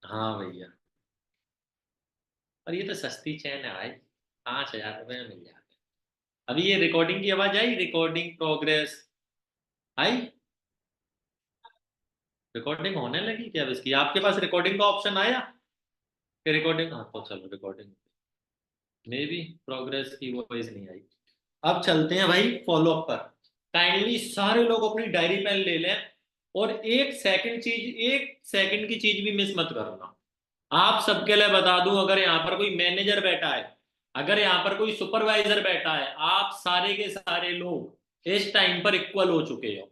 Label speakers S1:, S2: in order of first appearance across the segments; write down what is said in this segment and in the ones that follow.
S1: हाँ भैया। और ये तो सस्ती चैन है भाई, 5,000 रुपये में मिल जाते हैं। अभी ये रिकॉर्डिंग की आवाज आई, रिकॉर्डिंग प्रोग्रेस आई। रिकॉर्डिंग होने लगी क्या अब इसकी? आपके पास रिकॉर्डिंग का ऑप्शन आया कि रिकॉर्डिंग? हाँ तो चलो रिकॉर्डिंग मे भी प्रोग्रेस की वॉइस नहीं आई। अब चलते हैं भाई फॉलो अप पर। काइंडली सारे लोग अपनी डायरी पेन ले लें, और एक सेकंड की चीज भी मिस मत करना। आप सबके लिए बता दूं, अगर यहाँ पर कोई मैनेजर बैठा है, अगर यहाँ पर कोई सुपरवाइजर बैठा है, आप सारे के सारे लोग इस टाइम पर इक्वल हो चुके हो,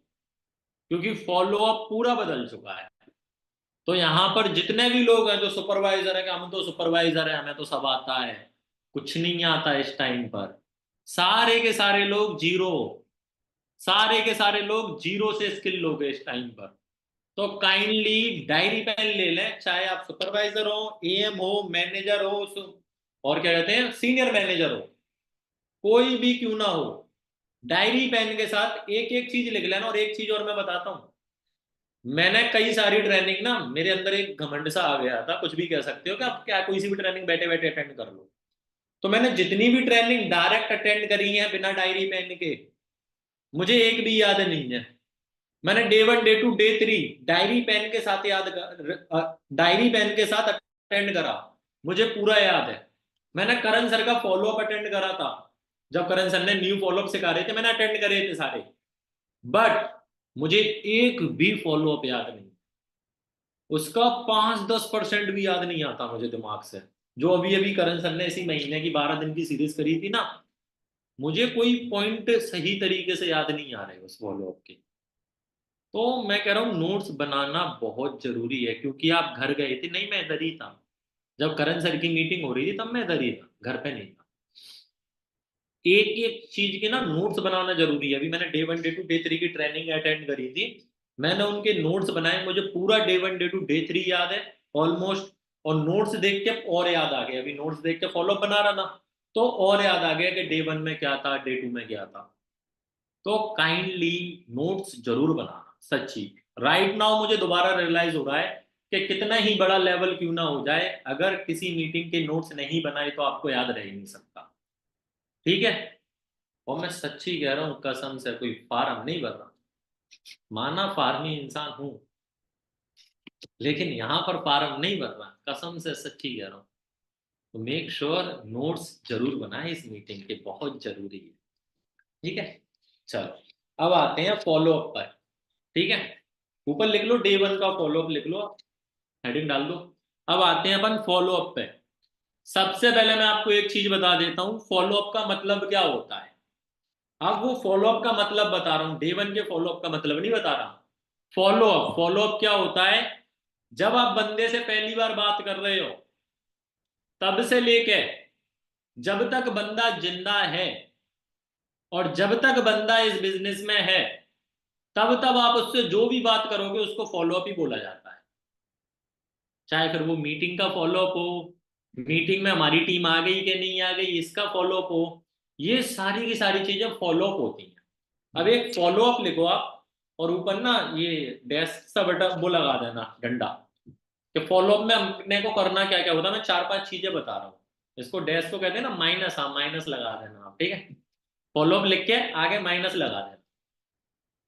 S1: क्योंकि फॉलो अप पूरा बदल चुका है। तो यहाँ पर जितने भी लोग हैं जो सुपरवाइजर है कि हम तो सुपरवाइजर है, हमें तो सब आता है, कुछ नहीं आता इस टाइम पर, सारे के सारे लोग जीरो, सारे के सारे लोग जीरो से स्किल लोग हैं इस टाइम पर। तो काइंडली डायरी पेन ले लें, चाहे आप सुपरवाइजर हो, एएम हो, मैनेजर हो, और क्या कहते हैं सीनियर मैनेजर हो, कोई भी क्यों ना हो, डायरी पेन के साथ एक एक चीज लिख लेना। और एक चीज और मैं बताता हूँ, मैंने कई सारी ट्रेनिंग ना, मेरे अंदर एक घमंड सा आ गया था, कुछ भी कह सकते हो कि आप क्या कोई सी भी ट्रेनिंग बैठे बैठे अटेंड कर लो। तो मैंने जितनी भी ट्रेनिंग डायरेक्ट अटेंड करी है बिना डायरी पेन के, मुझे एक भी याद नहीं है। मैंने day 1 day 2 day 3 diary pen के साथ डायरी पेन के साथ अटेंड करा, मुझे पूरा याद है। मैंने करण सर का फॉलो अप अटेंड करा था, जब करण सर ने न्यू फॉलो अप सिखा रहे थे, मैंने अटेंड करे थे सारे। बट मुझे एक भी फॉलो अप याद नहीं, उसका 5-10% भी याद नहीं आता मुझे दिमाग से। जो अभी अभी करण सर ने इसी महीने की 12 दिन की सीरीज करी थी ना, मुझे कोई पॉइंट सही तरीके से याद नहीं आ रहे उस फॉलो अप के। तो मैं कह रहा हूँ नोट्स बनाना बहुत जरूरी है, क्योंकि आप घर गए थे, नहीं मैं इधर ही था जब करण सर की मीटिंग हो रही थी, तब मैं इधर ही था, घर पे नहीं था। एक एक चीज के ना नोट्स बनाना जरूरी है। अभी मैंने डे 1 डे 2 डे 3 की ट्रेनिंग अटेंड करी थी, मैंने उनके नोट्स बनाए, मुझे पूरा डे 1 डे 2 डे 3 याद है ऑलमोस्ट। और नोट्स देख के और याद आ गया, अभी नोट्स देख के फॉलो बना रहा था, तो और याद आ गया कि डे 1 में क्या था, डे 2 में क्या था। तो काइंडली नोट्स जरूर बनाना, सच्ची। राइट नाउ मुझे दोबारा रियलाइज हो रहा है कि कितना ही बड़ा लेवल क्यों ना हो जाए, अगर किसी मीटिंग के नोट्स नहीं बनाए तो आपको याद रह ही नहीं सकता। ठीक है? और मैं सच्ची कह रहा हूँ, कसम से कोई फार्म नहीं भर रहा, माना फार्मी इंसान हूं, लेकिन यहां पर फार्म नहीं भर रहा, कसम से सच्ची कह रहा हूँ। तो मेक श्योर नोट्स जरूर बनाए, इस मीटिंग के बहुत जरूरी है। ठीक है? चलो अब आते हैं फॉलो अप पर। ठीक है? ऊपर लिख लो डे 1 का फॉलो अप लिख लो, हेडिंग डाल दो। अब आते हैं अपन फॉलो अप पे। सबसे पहले मैं आपको एक चीज बता देता हूं, फॉलो अप का मतलब क्या होता है। अब वो फॉलो अप का मतलब बता रहा हूं, डे 1 के फॉलो अप का मतलब नहीं बता रहा। फॉलो अप क्या होता है, जब आप बंदे से पहली बार बात कर रहे हो, तब से लेके जब तक बंदा जिंदा है, और जब तक बंदा इस बिजनेस में है, तब तब आप उससे जो भी बात करोगे उसको फॉलो अप ही बोला जाता है। चाहे फिर वो मीटिंग का फॉलो अप हो, मीटिंग में हमारी टीम आ गई कि नहीं आ गई इसका फॉलो अप हो, ये सारी की सारी चीजें फॉलो अप होती हैं। अब एक फॉलो अप लिखो आप, और ऊपर ना ये डेस्क सा बटन वो लगा देना डंडा, कि फॉलो अप में हमने को करना क्या क्या होता है। मैं 4-5 चीजें बता रहा हूँ, इसको डेस्क को कहते हैं ना माइनस, हाँ माइनस लगा देना आप। ठीक है? फॉलो अप लिख के आगे माइनस लगा देना।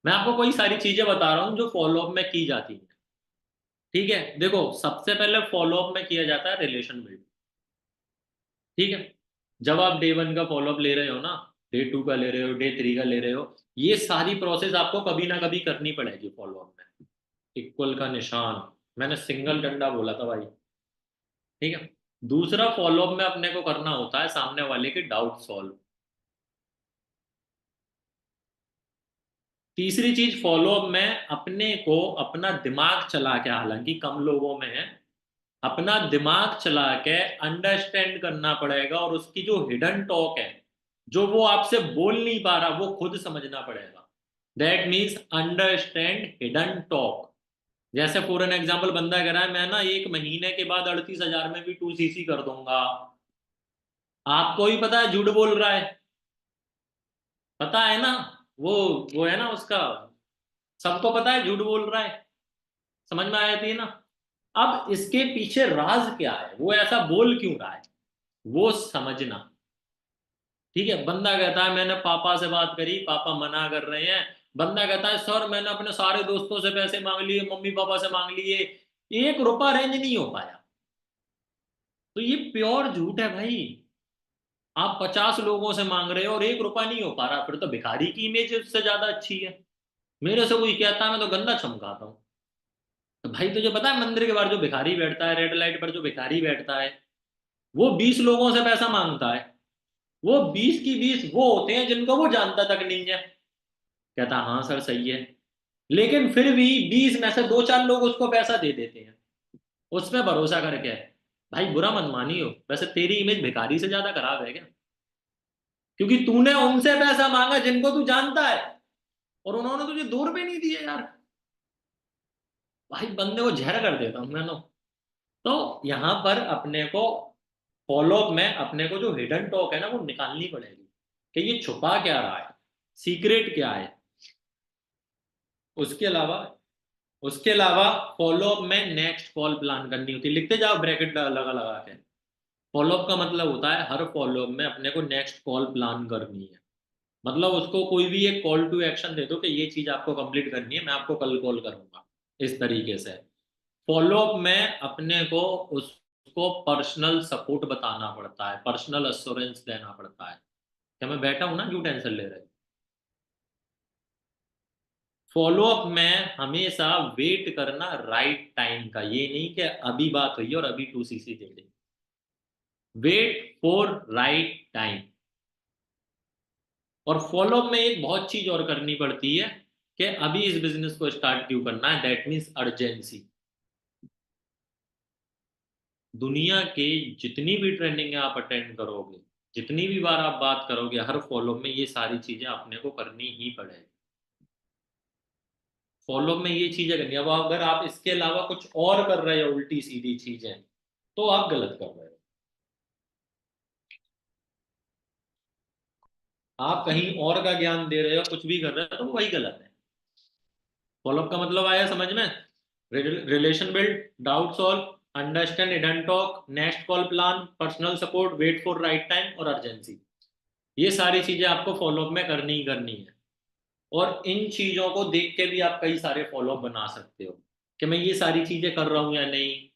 S1: मैं आपको कोई सारी चीजें बता रहा हूँ जो फॉलो अप में की जाती है। ठीक है? देखो सबसे पहले फॉलो अप में किया जाता है रिलेशन बिल्ड। ठीक है? जब आप डे 1 का फॉलोअप ले रहे हो ना, डे 2 का ले रहे हो, डे 3 का ले रहे हो, ये सारी प्रोसेस आपको कभी ना कभी करनी पड़ेगी फॉलोअप में। इक्वल का निशान, मैंने सिंगल डंडा बोला था भाई। ठीक है? दूसरा फॉलोअप में अपने को करना होता है सामने वाले के डाउट सॉल्व। तीसरी चीज फॉलोअप में अपने को अपना दिमाग चला के, हालांकि कम लोगों में है, अपना दिमाग चला के अंडरस्टैंड करना पड़ेगा, और उसकी जो हिडन टॉक है, जो वो आपसे बोल नहीं पा रहा, वो खुद समझना पड़ेगा। That means understand hidden talk. जैसे फॉर एन एग्जाम्पल बंदा कह रहा है मैं ना 1 महीने के बाद 38,000 में भी 2 सीसी कर दूंगा। आपको ही पता है झूठ बोल रहा है, पता है ना, वो वो है ना उसका, सबको पता है झूठ बोल रहा है। समझ में आया थी ना? अब इसके पीछे राज क्या है, वो ऐसा बोल क्यों रहा है, वो समझना। ठीक है, बंदा कहता है मैंने पापा से बात करी, पापा मना कर रहे हैं। बंदा कहता है सर मैंने अपने सारे दोस्तों से पैसे मांग लिए, मम्मी पापा से मांग लिए, 1 रुपया रेंज नहीं हो पाया। तो ये प्योर झूठ है भाई। आप 50 लोगों से मांग रहे हो और 1 रुपया नहीं हो पा रहा, फिर तो भिखारी की इमेज उससे ज्यादा अच्छी है। मेरे से कोई कहता है मैं तो गंदा चमकाता हूँ। तो भाई तुझे पता है मंदिर के बाहर जो भिखारी बैठता है, रेड लाइट पर जो भिखारी बैठता है, वो 20 लोगों से पैसा मांगता है। वो 20 की 20 वो होते हैं जिनको वो जानता तक नहीं है। कहता हाँ सर सही है, लेकिन फिर भी 20 में से 2 4 लोग उसको पैसा दे देते हैं, उस पर भरोसा करके। भाई बुरा मन मानियो, वैसे तेरी इमेज भिखारी से ज्यादा खराब है क्या? क्योंकि तूने उनसे पैसा मांगा जिनको तू जानता है, और उन्होंने तुझे 2 रुपए नहीं दिए यार। भाई बंदे को जहर कर देता हूं मैं तो यहाँ पर अपने को फॉलो अप में अपने को जो हिडन टॉक है ना वो निकालनी पड़ेगी, कि ये छुपा क्या रहा है, सीक्रेट क्या है। उसके अलावा उसके अलावा फॉलो अप में नेक्स्ट कॉल प्लान करनी होती है, लिखते जाओ ब्रैकेट लगा लगा के। फॉलो अप का मतलब होता है हर फॉलो अप में अपने को नेक्स्ट कॉल प्लान करनी है। मतलब उसको कोई भी एक कॉल टू एक्शन दे दो कि ये चीज आपको कंप्लीट करनी है, मैं आपको कल कॉल करूंगा, इस तरीके से। फॉलो अप में अपने को उसको पर्सनल सपोर्ट बताना पड़ता है, पर्सनल अश्योरेंस देना पड़ता है कि मैं बैठा हूं ना, क्यों टेंशन ले रहे हो। फॉलो अप में हमेशा वेट करना राइट टाइम का, ये नहीं कि अभी बात हुई और अभी 2 सीसी दे दे। Wait for right time. और फॉलो अप में एक बहुत चीज और करनी पड़ती है, कि अभी इस बिजनेस को स्टार्ट क्यों करना है, दैट मीन्स अर्जेंसी। दुनिया के जितनी भी ट्रेनिंग आप अटेंड करोगे, जितनी भी बार आप बात करोगे, हर फॉलो में ये सारी चीजें अपने को करनी ही पड़ेगी। फॉलो में ये चीजें करनी है। अब अगर आप इसके अलावा कुछ और कर रहे हो उल्टी सीधी चीजें, तो आप गलत कर रहे हो। आप कहीं और का ज्ञान दे रहे हो, कुछ भी कर रहे हो, तो वही गलत है। फॉलोअप का मतलब आया समझ में? Relation build, doubt solve, understand hidden talk, next call plan, personal support, wait for right time और अर्जेंसी। ये सारी चीजें आपको फॉलोअप में करनी ही करनी है। और इन चीजों को देख के भी आप कई सारे फॉलोअप बना सकते हो, कि मैं ये सारी चीजें कर रहा हूँ या नहीं,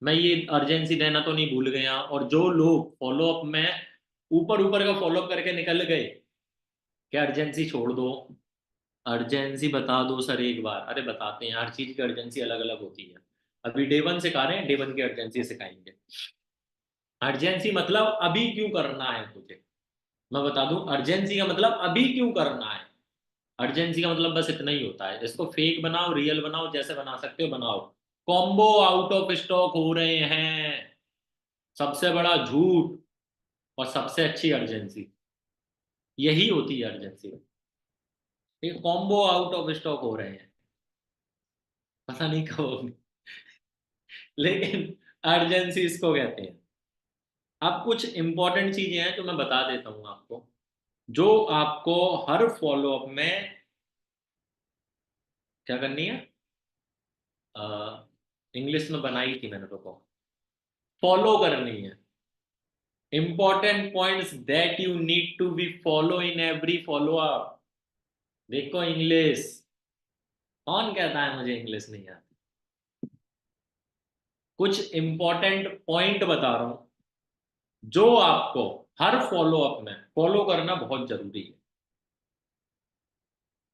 S1: मैं ये अर्जेंसी देना तो नहीं भूल गया। और जो लोग फॉलोअप में ऊपर ऊपर का फॉलोअप करके निकल गए, क्या अर्जेंसी छोड़ दो, अर्जेंसी बता दो सर एक बार, अरे बताते हैं, हर चीज की अर्जेंसी अलग अलग होती है। अभी डे 1 सिखा रहे हैं, डे 1 की अर्जेंसी सिखाएंगे। अर्जेंसी मतलब अभी क्यों करना है तुझे, मैं बता दूं अर्जेंसी का मतलब अभी क्यों करना है। अर्जेंसी का मतलब बस इतना ही होता है, इसको फेक बनाओ रियल बनाओ, जैसे बना सकते हो बनाओ। कॉम्बो आउट ऑफ स्टॉक हो रहे हैं, सबसे बड़ा झूठ और सबसे अच्छी अर्जेंसी, यही होती है अर्जेंसी। ये कॉम्बो आउट ऑफ स्टॉक हो रहे हैं, पता नहीं कब होगी, लेकिन अर्जेंसी इसको कहते हैं। अब कुछ इंपॉर्टेंट चीजें हैं जो मैं बता देता हूं आपको, जो आपको हर फॉलोअप में क्या करनी है। इंग्लिश में बनाई थी मैंने, तो फॉलो करनी है। Important points that you need to be follow in every follow up. देखो इंग्लिश, कौन कहता है मुझे इंग्लिश नहीं आती। कुछ इंपॉर्टेंट पॉइंट बता रहा हूं, जो आपको हर फॉलो अप में फॉलो करना बहुत जरूरी है।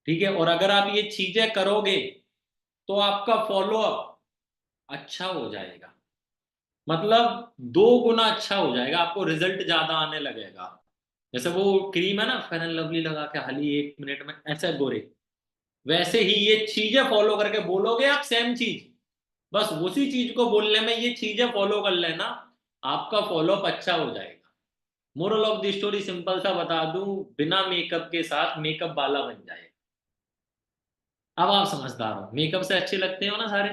S1: ठीक है, और अगर आप ये चीजें करोगे तो आपका फॉलो अप अच्छा हो जाएगा, मतलब 2 गुना अच्छा हो जाएगा, आपको रिजल्ट ज्यादा आने लगेगा। जैसे वो क्रीम है ना, फेयर एंड लवली लगा के हाली 1 मिनट में ऐसे गोरे, वैसे ही ये चीजें फॉलो करके बोलोगे आप सेम चीज, बस उसी चीज को बोलने में ये चीजें फॉलो कर लेना, आपका फॉलो अप अच्छा हो जाएगा। Moral of the story simple सा बता दूं, बिना मेकअप के साथ मेकअप वाला बन जाए। अब आप समझदार हो, मेकअप से अच्छे लगते हो ना सारे,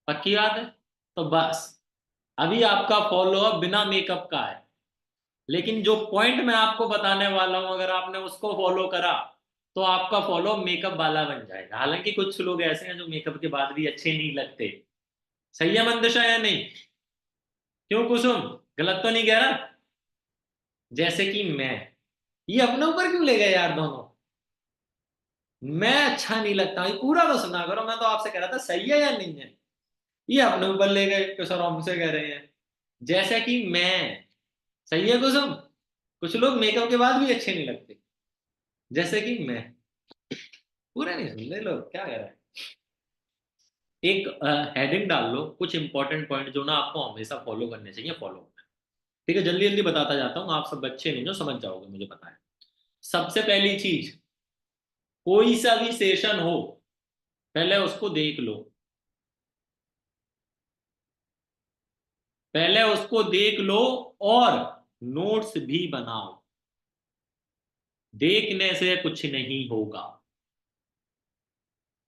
S1: पक्की बात है। तो बस अभी आपका फॉलो अप बिना मेकअप का है, लेकिन जो पॉइंट मैं आपको बताने वाला हूं अगर आपने उसको फॉलो करा, तो आपका फॉलो मेकअप वाला बन जाएगा। हालांकि कुछ लोग ऐसे हैं जो मेकअप के बाद भी अच्छे नहीं लगते, सही है मंदिशा या नहीं? क्यों कुसुम, गलत तो नहीं कह रहा? जैसे कि मैं, ये अपने ऊपर क्यों ले गए यार दोनों? मैं अच्छा नहीं लगता, ये पूरा तो सुना करो, मैं तो आपसे कह रहा था सही है या नहीं है। ये अपने ऊपर ले गए कि सर हमसे कह रहे हैं। जैसा कि मैं, सही है कुसुम? कुछ लोग मेकअप के बाद भी अच्छे नहीं लगते। जैसे कि मैं, पूरा नहीं सुन रहे लोग, क्या कह रहा है। एक हेडिंग डाल लो, कुछ इंपॉर्टेंट पॉइंट जो ना आपको हमेशा फॉलो करने चाहिए, फॉलो। ठीक है, जल्दी जल्दी बताता जाता हूँ, आप सब बच्चे नहीं जो समझ जाओगे, मुझे पता है। सबसे पहली चीज, कोई सा भी सेशन हो, पहले उसको देख लो। पहले उसको देख लो और नोट्स भी बनाओ। देखने से कुछ नहीं होगा।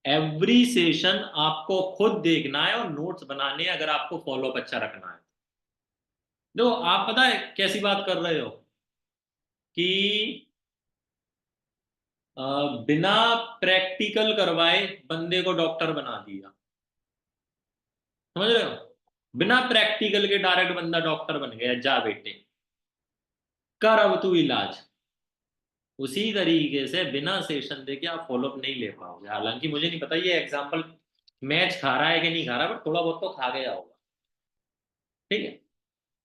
S1: एवरी सेशन आपको खुद देखना है और नोट्स बनाने हैं, अगर आपको फॉलोअप अच्छा रखना है। देखो आप पता है कैसी बात कर रहे हो कि अ, बिना प्रैक्टिकल करवाए बंदे को डॉक्टर बना दिया। समझ रहे हो? बिना प्रैक्टिकल के डायरेक्ट बंदा डॉक्टर बन गया, जा बेटे कर अब तू इलाज। उसी तरीके से बिना सेशन देके आप फॉलोअप नहीं ले पाओगे। हालांकि मुझे नहीं पता ये एग्जांपल मैच खा रहा है कि नहीं खा रहा, बट थोड़ा बहुत तो खा गया होगा। ठीक है,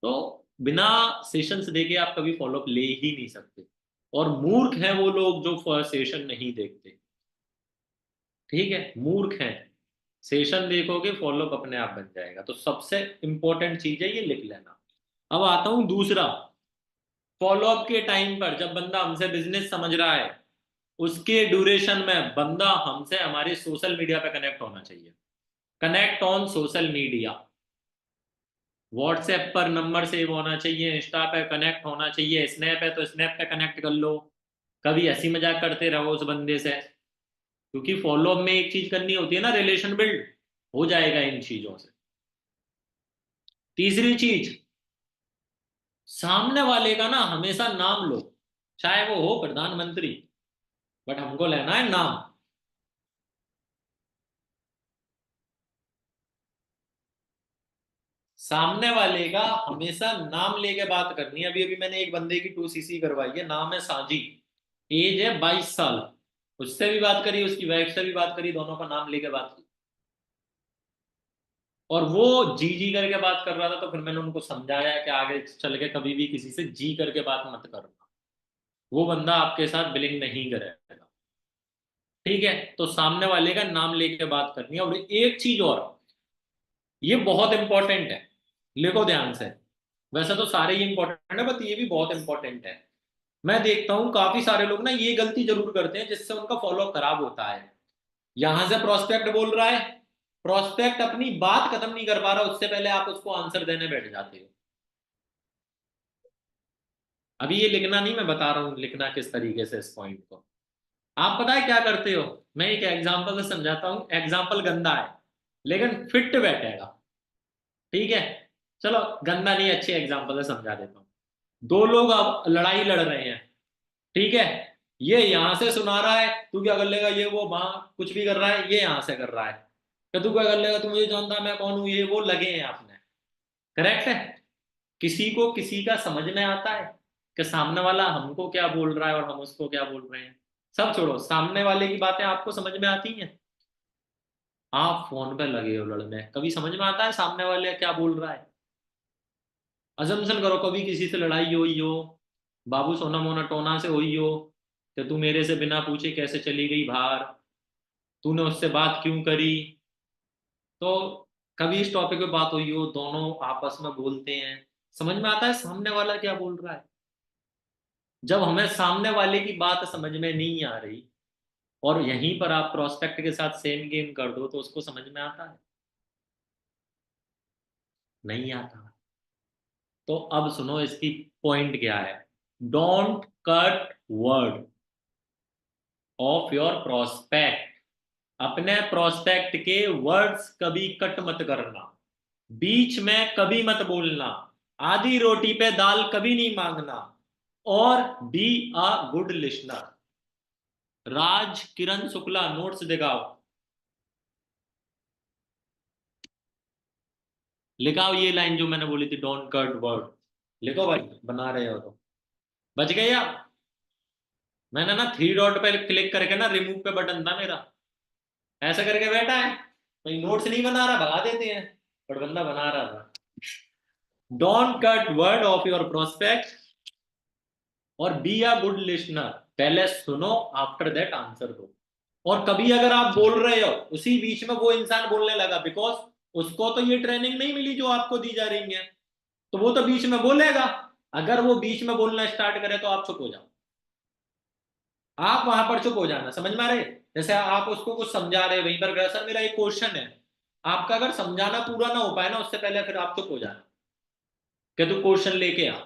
S1: तो बिना सेशंस देके आप कभी फॉलोअप ले ही नहीं सकते। और मूर्ख हैं वो लोग जो सेशन नहीं देखते। ठीक है, मूर्ख हैं। सेशन देखोगे फॉलोअप अपने आप बन जाएगा। तो सबसे इंपॉर्टेंट चीज है, ये लिख लेना। अब आता हूं दूसरा। फॉलोअप के टाइम पर जब बंदा हमसे बिजनेस समझ रहा है, उसके ड्यूरेशन में बंदा हमसे हमारे सोशल मीडिया पे कनेक्ट होना चाहिए। Connect on social media. WhatsApp पर नंबर सेव होना चाहिए, इंस्टा पे कनेक्ट होना चाहिए, स्नैप है तो स्नैप पे कनेक्ट कर लो। कभी हंसी मजाक करते रहो उस बंदे से, क्योंकि फॉलोअप में एक चीज करनी होती है ना, रिलेशन बिल्ड हो जाएगा इन चीजों से। तीसरी चीज, सामने वाले का ना हमेशा नाम लो, चाहे वो हो प्रधानमंत्री, बट हमको लेना है नाम। सामने वाले का हमेशा नाम लेके बात करनी है। अभी अभी मैंने एक बंदे की 2 सीसी करवाई है, नाम है साजी, एज है 22 साल। उससे भी बात करी, उसकी वाइफ से भी बात करी, दोनों का नाम लेके बात की। और वो जी जी करके बात कर रहा था, तो फिर मैंने उनको समझाया कि आगे चल के कभी भी किसी से जी करके बात मत करना। वो बंदा आपके साथ बिलिंग नहीं करेगा। ठीक है, तो सामने वाले का नाम लेके बात करनी है। और एक चीज और, ये बहुत इंपॉर्टेंट है, लिखो ध्यान से। वैसे तो सारे ही इंपॉर्टेंट है, बट ये भी बहुत इंपॉर्टेंट है। मैं देखता हूं काफी सारे लोग ना ये गलती जरूर करते हैं, जिससे उनका फॉलोअप खराब होता है। यहां से प्रोस्पेक्ट बोल रहा है, प्रोस्पेक्ट अपनी बात खत्म नहीं कर पा रहा, उससे पहले आप उसको आंसर देने बैठ जाते हो। अभी ये लिखना नहीं, मैं बता रहा हूं लिखना किस तरीके से इस पॉइंट को। आप पता है क्या करते हो? मैं एक एग्जांपल से समझाता हूं, एग्जांपल गंदा है लेकिन फिट बैठेगा। ठीक है, चलो गंदा नहीं, अच्छे एग्जांपल से समझा देता हूँ। दो लोग अब लड़ाई लड़ रहे हैं। ठीक है, ये यहां से सुना रहा है तू क्या कर लेगा, ये वो वहां कुछ भी कर रहा है, ये यहां से कर रहा है कि तू क्या कर लेगा, तू मुझे जानता, मैं कौन हूं, ये वो लगे हैं आपने। करेक्ट है? किसी को किसी का समझ में आता है कि सामने वाला हमको क्या बोल रहा है और हम उसको क्या बोल रहे हैं? सब छोड़ो, सामने वाले की बातें आपको समझ में आती हैं? आप फोन पे लगे हो लड़ने, कभी समझ में आता है सामने वाले क्या बोल रहा है? अजम्पशन करो कभी किसी से लड़ाई हुई हो, बाबू सोना मोना टोना से हुई हो, कि तू मेरे से बिना पूछे कैसे चली गई बाहर, तूने उससे बात क्यों करी। तो कभी इस टॉपिक पे बात हुई हो, दोनों आपस में बोलते हैं, समझ में आता है सामने वाला क्या बोल रहा है। जब हमें सामने वाले की बात समझ में नहीं आ रही और यहीं पर आप प्रोस्पेक्ट के साथ सेम गेम कर दो, तो उसको समझ में आता है? नहीं आता। तो अब सुनो इसकी पॉइंट क्या है। Don't cut word of your prospect. अपने प्रोस्पेक्ट के वर्ड्स कभी कट मत करना, बीच में कभी मत बोलना, आधी रोटी पे दाल कभी नहीं मांगना, और be a good listener. Raj Kiran Shukla, notes दिखाओ। लिखाओ ये लाइन जो मैंने बोली थी, डोंट कट वर्ड। लिखो भाई, बना रहे हो तो। बच गए आप? मैंने ना थ्री डॉट पे क्लिक करके ना, रिमूव पे बटन था मेरा, ऐसा करके बैठा है। भाई नोट्स नहीं बना रहा, भगा देते हैं, पर बंदा बना रहा था। Don't cut word of your prospect और बी अ गुड लिसनर। पहले सुनो, आफ्टर दैट आंसर दो। और कभी अगर आप बोल रहे हो, उसी बीच में वो इंसान बोलने लगा, बिकॉज उसको तो ये ट्रेनिंग नहीं मिली जो आपको दी जा रही है, तो वो तो बीच में बोलेगा। अगर वो बीच में बोलना स्टार्ट करे तो आप चुप हो जाओ। आप वहां पर चुप हो जाना, समझ में आ रहे? जैसे आप उसको कुछ समझा रहे, वहीं पर सर मेरा एक क्वेश्चन है, आपका अगर समझाना पूरा ना हो पाए ना, उससे पहले फिर आप चुप हो जाना, कि तू क्वेश्चन लेके आ।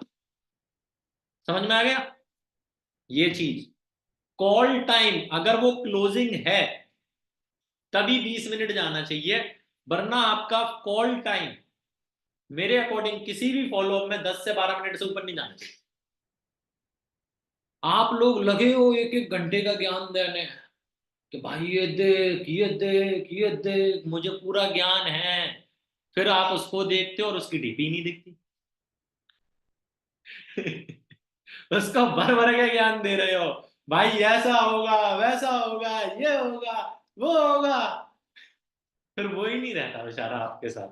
S1: समझ में आ गया ये चीज? कॉल टाइम अगर वो क्लोजिंग है तभी 20 मिनट जाना चाहिए, वरना आपका कॉल टाइम मेरे अकॉर्डिंग किसी भी फॉलोअप में 10 से 12 मिनट से ऊपर नहीं जाना चाहिए। आप लोग लगे हो एक एक घंटे का ज्ञान देने, कि भाई ये देख मुझे पूरा ज्ञान है, फिर आप उसको देखते हो और उसकी डीपी नहीं दिखती। उसको भर भर के ज्ञान दे रहे हो, भाई ऐसा होगा, वैसा होगा, ये होगा, वो होगा, फिर वो ही नहीं रहता बेचारा आपके साथ।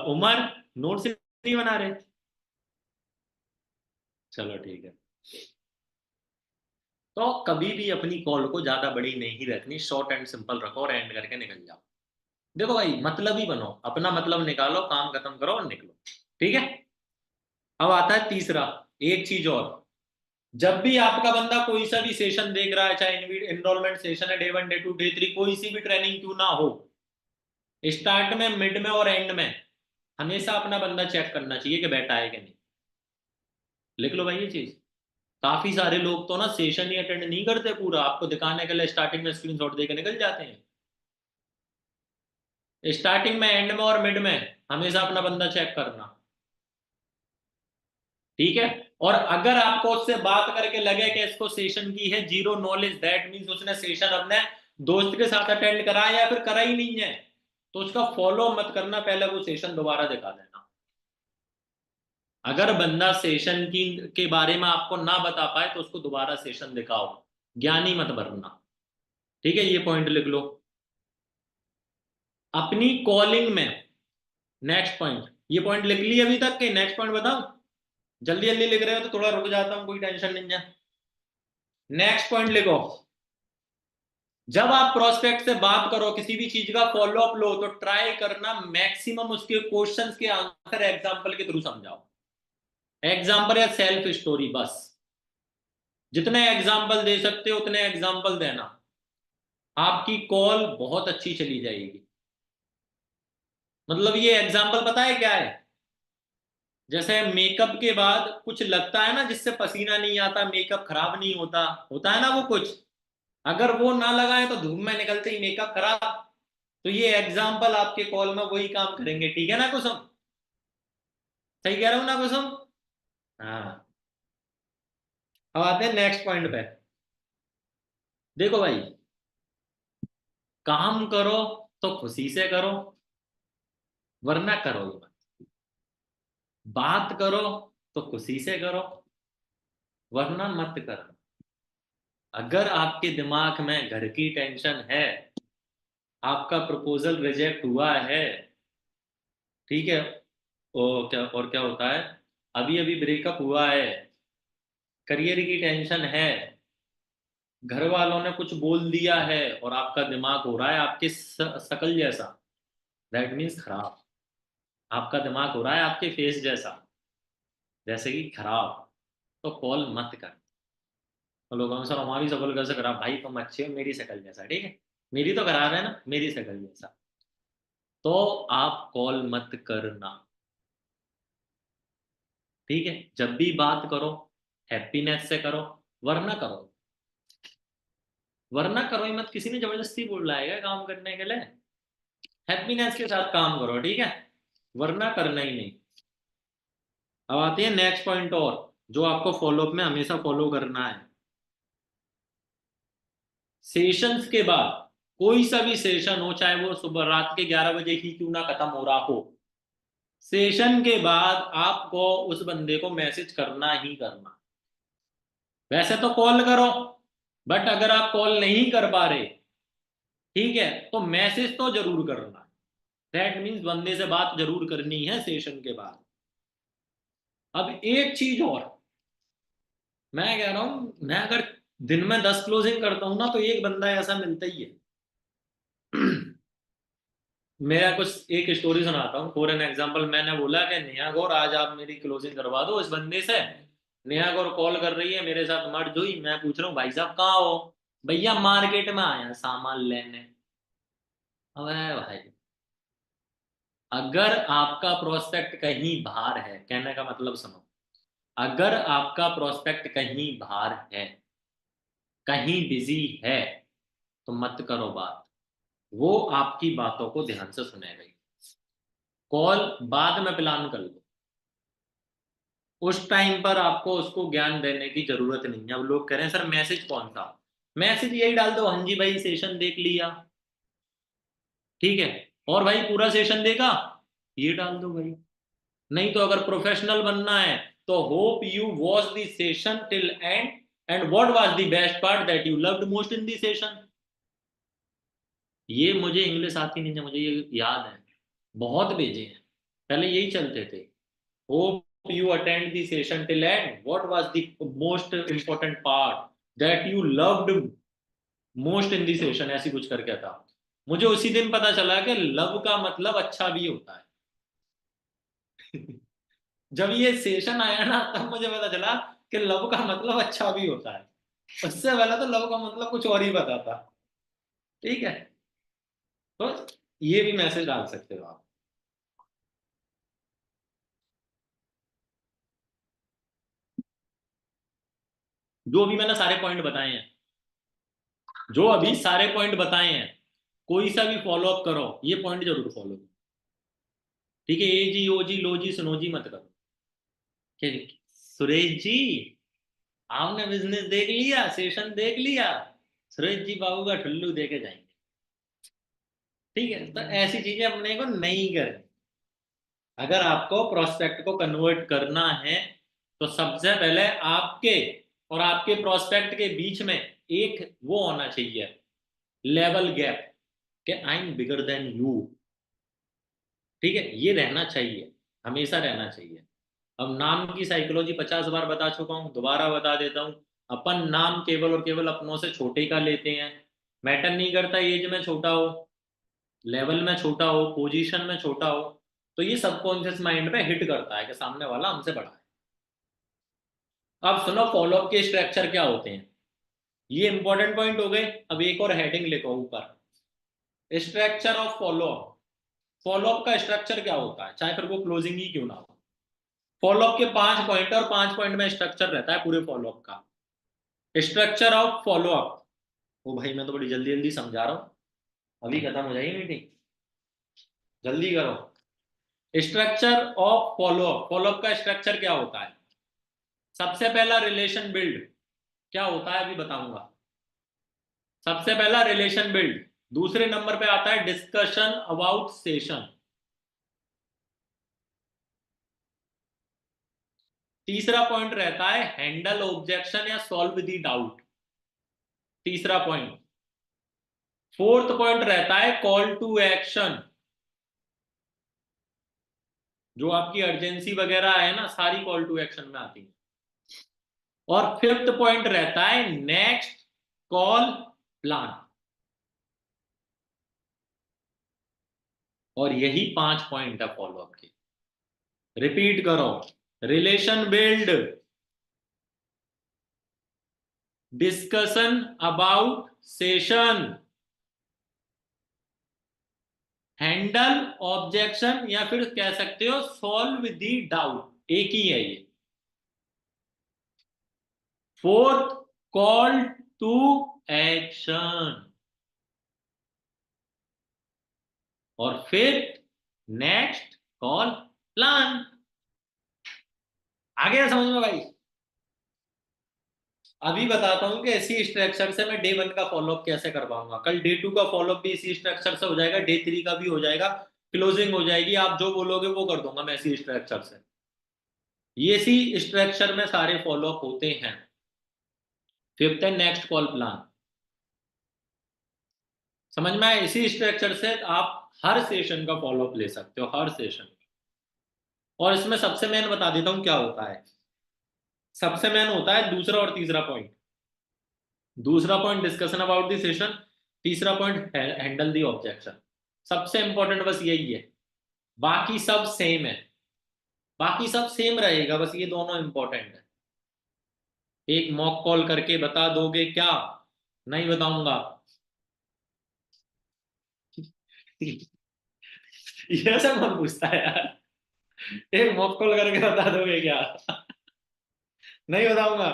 S1: उमर, नोट्स नहीं बना रहे? चलो ठीक है। तो कभी भी अपनी कॉल को ज्यादा बड़ी नहीं रखनी, शॉर्ट एंड सिंपल रखो और एंड करके निकल जाओ। देखो भाई, मतलब ही बनो, अपना मतलब निकालो, काम खत्म करो और निकलो। ठीक है? अब आता है तीसरा, एक चीज और। जब भी आपका बंदा कोई सा भी सेशन देख रहा है, चाहे एनरोलमेंट सेशन है, डे 1 डे 2 डे 3, कोई सी भी ट्रेनिंग क्यों ना हो, स्टार्ट में, मिड में और एंड में हमेशा अपना बंदा चेक करना चाहिए कि बैठा है कि नहीं। लिख लो भाई ये चीज। काफी सारे लोग तो ना सेशन ही अटेंड नहीं करते पूरा, आपको दिखाने के लिए स्टार्टिंग में स्क्रीनशॉट देके निकल जाते हैं। स्टार्टिंग में, एंड में और मिड में हमेशा अपना बंदा चेक करना। ठीक है? और अगर आपको उससे बात करके लगे कि इसको सेशन की है जीरो नॉलेज, दैट मीन्स उसने सेशन अपने दोस्त के साथ अटेंड करा है या फिर करा ही नहीं है, तो उसका फॉलो मत करना, पहले वो सेशन दोबारा दिखा देना। अगर बंदा सेशन की के बारे में आपको ना बता पाए तो उसको दोबारा सेशन दिखाओ, ज्ञानी मत बनना। ठीक है? ये पॉइंट लिख लो। अपनी कॉलिंग में, नेक्स्ट पॉइंट, ये पॉइंट लिख ली अभी तक के? नेक्स्ट पॉइंट बताओ। जल्दी जल्दी लिख रहे हो तो थोड़ा रुक जाता हूँ, कोई टेंशन नहीं है। नेक्स्ट पॉइंट लिखो। जब आप प्रोस्पेक्ट से बात करो, किसी भी चीज का फॉलो अप लो, तो ट्राई करना मैक्सिमम उसके क्वेश्चंस के आंसर एग्जांपल के थ्रू समझाओ। एग्जांपल या सेल्फ स्टोरी बस। जितने एग्जांपल दे सकते हो उतने एग्जांपल देना, आपकी कॉल बहुत अच्छी चली जाएगी। मतलब ये एग्जांपल पता है क्या है? जैसे मेकअप के बाद कुछ लगता है ना जिससे पसीना नहीं आता, मेकअप खराब नहीं होता, होता है ना वो कुछ, अगर वो ना लगाए तो धूप में निकलते ही मेकअप खराब। तो ये एग्जाम्पल आपके कॉल में वही काम करेंगे। ठीक है ना कुसुम? सही कह रहा हूं ना कुसुम? हाँ। अब आते हैं नेक्स्ट पॉइंट पे। देखो भाई, काम करो तो खुशी से करो, वरना करो ही मत। बात करो तो खुशी से करो, वरना मत करो। अगर आपके दिमाग में घर की टेंशन है, आपका प्रपोजल रिजेक्ट हुआ है, ठीक है, और क्या होता है, अभी अभी ब्रेकअप हुआ है, करियर की टेंशन है, घर वालों ने कुछ बोल दिया है और आपका दिमाग हो रहा है आपके शकल जैसा, दैट मीन्स खराब। आपका दिमाग हो रहा है आपके फेस जैसा, जैसे कि खराब, तो कॉल मत कर। तो लोगों में सर हमारी शकल कैसे खराब? भाई तुम अच्छे हो, मेरी शकल जैसा, ठीक है, मेरी तो खराब है ना, मेरी शकल जैसा, तो आप कॉल मत करना। ठीक है? जब भी बात करो, हैप्पीनेस से करो, वरना करो। वरना करो ही मत, किसी ने जबरदस्ती बोल रहा है काम करने के लिए? हैप्पीनेस के साथ काम करो, ठीक है, वरना करना ही नहीं। अब आते हैं नेक्स्ट पॉइंट, और जो आपको फॉलोअप में हमेशा फॉलो करना है। सेशंस के बाद, कोई सा भी सेशन हो, चाहे वो सुबह रात के 11 बजे ही क्यों ना खत्म हो रहा हो, सेशन के बाद आपको उस बंदे को मैसेज करना ही करना। वैसे तो कॉल करो, बट अगर आप कॉल नहीं कर पा रहे, ठीक है, तो मैसेज तो जरूर करना। दैट मीन्स बंदे से बात जरूर करनी है सेशन के बाद। अब एक चीज और मैं कह रहा हूं, मैं अगर दिन में 10 क्लोजिंग करता हूं ना, तो एक बंदा ऐसा मिलता ही है। मेरा कुछ एक स्टोरी सुनाता हूँ फॉर एन एग्जाम्पल। मैंने बोला कि नेहा गौर आज आप मेरी क्लोजिंग करवा दो इस बंदे से। नेहा गौर कॉल कर रही है, मेरे साथ मर्ज हुई, मैं पूछ रहा हूँ भाई साहब कहाँ हो? भैया मार्केट में आया सामान लेने। अबे भाई, अगर आपका प्रोस्पेक्ट कहीं बाहर है, कहने का मतलब सुनो, अगर आपका प्रोस्पेक्ट कहीं बाहर है, कहीं बिजी है, तो मत करो बात। वो आपकी बातों को ध्यान से सुनेगा ही। कॉल बाद में प्लान कर लो, उस टाइम पर आपको उसको ज्ञान देने की जरूरत नहीं है। अब लोग कह रहे हैं सर मैसेज कौन सा? मैसेज यही डाल दो, हाँ जी भाई सेशन देख लिया, ठीक है, और भाई पूरा सेशन देखा, ये डाल दो भाई। नहीं तो अगर प्रोफेशनल बनना है तो hope you watch the session till and what was the best part that you loved most in the session. ये मुझे इंग्लिश आती नहीं है, मुझे ये याद है, बहुत भेजे हैं, पहले यही चलते थे। Hope you attend the session till and what was the most important part that you loved most in the session, ऐसी कुछ करके था। मुझे उसी दिन पता चला कि लव का मतलब अच्छा भी होता है। जब ये सेशन आया ना, तब मुझे पता चला कि लव का मतलब अच्छा भी होता है। उससे पहले तो लव का मतलब कुछ और ही पता था। ठीक है, तो ये भी मैसेज डाल सकते हो आप। जो अभी मैंने सारे पॉइंट बताए हैं, जो अभी सारे पॉइंट बताए हैं, कोई सा भी फॉलो अप करो, ये पॉइंट जरूर फॉलो करो। ठीक है, ए जी ओ जी लो जी सुनो जी मत करो। ठीक है, सुरेश जी आपने बिजनेस देख लिया, सेशन देख लिया, सुरेश जी बाबू का ठुल्लू देके जाएंगे। ठीक है, तो ऐसी चीजें अपने को नहीं करनी। अगर आपको प्रोस्पेक्ट को कन्वर्ट करना है, तो सबसे पहले आपके और आपके प्रोस्पेक्ट के बीच में एक वो होना चाहिए, लेवल गैप, कि I am bigger than you. ठीक है, ये रहना चाहिए, हमेशा रहना चाहिए। अब नाम की साइकोलॉजी 50 बार बता चुका हूं, दोबारा बता देता हूं। अपन नाम केवल और केवल अपनों से छोटे का लेते हैं। मैटर नहीं करता एज में छोटा हो, लेवल में छोटा हो, पोजीशन में छोटा हो, तो ये सबकॉन्शियस माइंड पे हिट करता है कि सामने वाला हमसे बड़ा है। अब सुनो फॉलोअप के स्ट्रक्चर क्या होते हैं, ये इंपॉर्टेंट पॉइंट हो गए। अब एक और हेडिंग लिखो ऊपर, स्ट्रक्चर ऑफ फॉलोअप। फॉलोअप का स्ट्रक्चर क्या होता है, चाहे फिर वो क्लोजिंग ही क्यों ना हो। फॉलोअप के 5 पॉइंट और 5 पॉइंट में स्ट्रक्चर रहता है पूरे फॉलोअप का। स्ट्रक्चर ऑफ फॉलोअप, वो भाई मैं तो बड़ी जल्दी जल्दी समझा रहा हूँ, अभी खत्म हो जाएगी मीटिंग, जल्दी करो। स्ट्रक्चर ऑफ फॉलोअप, फॉलोअप का स्ट्रक्चर क्या होता है? सबसे पहला रिलेशन बिल्ड, क्या होता है अभी बताऊंगा। सबसे पहला रिलेशन बिल्ड, दूसरे नंबर पे आता है डिस्कशन अबाउट सेशन, तीसरा पॉइंट रहता है हैंडल ऑब्जेक्शन या सॉल्व द डाउट, तीसरा पॉइंट। फोर्थ पॉइंट रहता है कॉल टू एक्शन, जो आपकी अर्जेंसी वगैरह है ना, सारी कॉल टू एक्शन में आती है। और फिफ्थ पॉइंट रहता है नेक्स्ट कॉल प्लान। और यही 5 पॉइंट है फॉलोअप के। रिपीट करो, relation build, discussion about session, handle objection, या फिर कह सकते हो सॉल्व द डाउट, एक ही है ये। Fourth, call to action. और फिफ्थ, नेक्स्ट कॉल प्लान। आ गया समझ में भाई? अभी बताता हूँ कि इसी स्ट्रक्चर से मैं डे 1 का फॉलोअप कैसे कर पाऊंगा, कल डे 2 का फॉलोअप भी इसी स्ट्रक्चर से हो जाएगा, डे 3 का भी हो जाएगा, क्लोजिंग हो जाएगी, आप जो बोलोगे वो कर दूंगा मैं इसी स्ट्रक्चर से। ये सी स्ट्रक्चर में सारे फॉलो अप होते हैं। फिफ्थ है नेक्स्ट कॉल प्लान। समझ में आया? इसी स्ट्रक्चर से आप हर सेशन का फॉलो अप ले सकते हो, हर सेशन। और इसमें सबसे मेन बता देता हूं क्या होता है। सबसे मेन होता है दूसरा और तीसरा पॉइंट। दूसरा point discussion about the session, तीसरा पॉइंट हैंडल दी ऑब्जेक्शन। सबसे इंपॉर्टेंट बस यही है, बाकी सब सेम है। बाकी सब सेम रहेगा, बस ये दोनों इंपॉर्टेंट है। एक मॉक कॉल करके बता दोगे क्या? नहीं बताऊंगा। ये सब कौन पूछता है यार? एक मॉक कॉल करके बता दोगे क्या? नहीं बताऊंगा।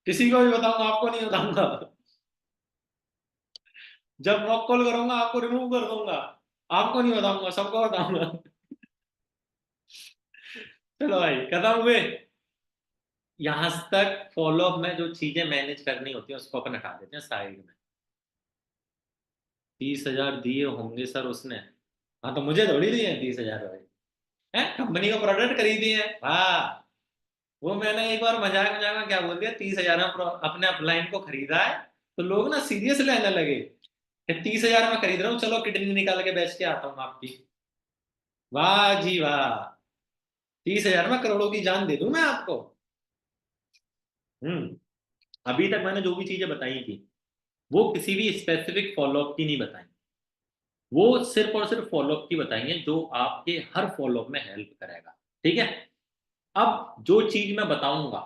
S1: किसी को भी बताऊंगा, आपको नहीं बताऊंगा। जब मॉक कॉल करूंगा आपको रिमूव कर दूंगा। आपको नहीं बताऊंगा, सबको बताऊंगा। चलो भाई खत्म हुए। यहां तक फॉलोअप में जो चीजें मैनेज करनी होती है उसको अपन हटा देते हैं साइड में। 30,000 दिए होंगे सर उसने। हाँ तो मुझे थोड़ी दिए हैं 30,000 भाई। है कंपनी का प्रोडक्ट खरीदी है हाँ। वो मैंने एक बार मजाक मजाक में क्या बोल दिया, 30,000 में अपने अपलाइन को खरीदा है। तो लोग ना सीरियस लेने लगे कि 30,000 में खरीद रहा हूँ, चलो किडनी निकाल के बेच के आता हूँ आपकी। वाह जी वाह। 30,000 में करोड़ों की जान दे दूं मैं आपको। हम्म। अभी तक मैंने जो भी चीजें बताई थी वो किसी भी स्पेसिफिक फॉलोअप की नहीं बताई। वो सिर्फ और सिर्फ फॉलोअप की बताई है जो आपके हर फॉलोअप में हेल्प करेगा। ठीक है। अब जो चीज मैं बताऊंगा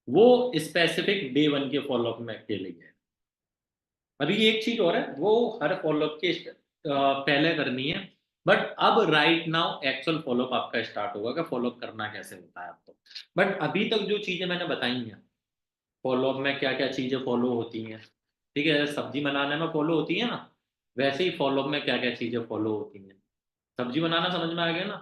S1: वो स्पेसिफिक डे वन के फॉलोअप में के लिए है। अभी एक चीज और है, वो हर फॉलोअप के पहले करनी है। बट अब राइट नाउ एक्चुअल फॉलोअप आपका स्टार्ट होगा कि फॉलोअप करना कैसे होता है आपको। बट अभी तक जो चीजें मैंने बताई हैं, फॉलोअप में क्या क्या चीजें फॉलो होती हैं। ठीक है, सब्जी बनाने में फॉलो होती है ना, वैसे ही फॉलोअप में क्या क्या चीजें फॉलो होती हैं। सब्जी बनाना समझ में आ गया ना?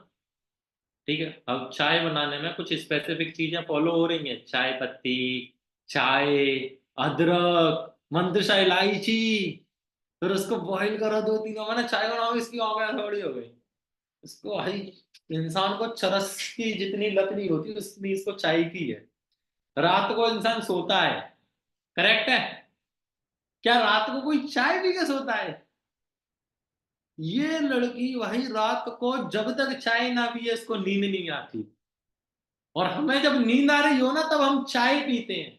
S1: ठीक है। अब चाय बनाने में कुछ स्पेसिफिक चीजें फॉलो हो रही हैं, चाय पत्ती, चाय, अदरक, मंत्रशा इलायची। फिर उसको बॉईल करो 2-3, मैंने चाय बनाओ इसकी हो गया थोड़ी हो गई। इसको भाई इंसान को चरस की जितनी लत नहीं होती उतनी इसको चाय की है। रात को इंसान सोता है, करेक्ट है? क्या रात को कोई चाय पी के सोता है? ये लड़की भाई रात को जब तक चाय ना पिए इसको नींद नहीं आती। और हमें जब नींद आ रही हो ना तब हम चाय पीते हैं।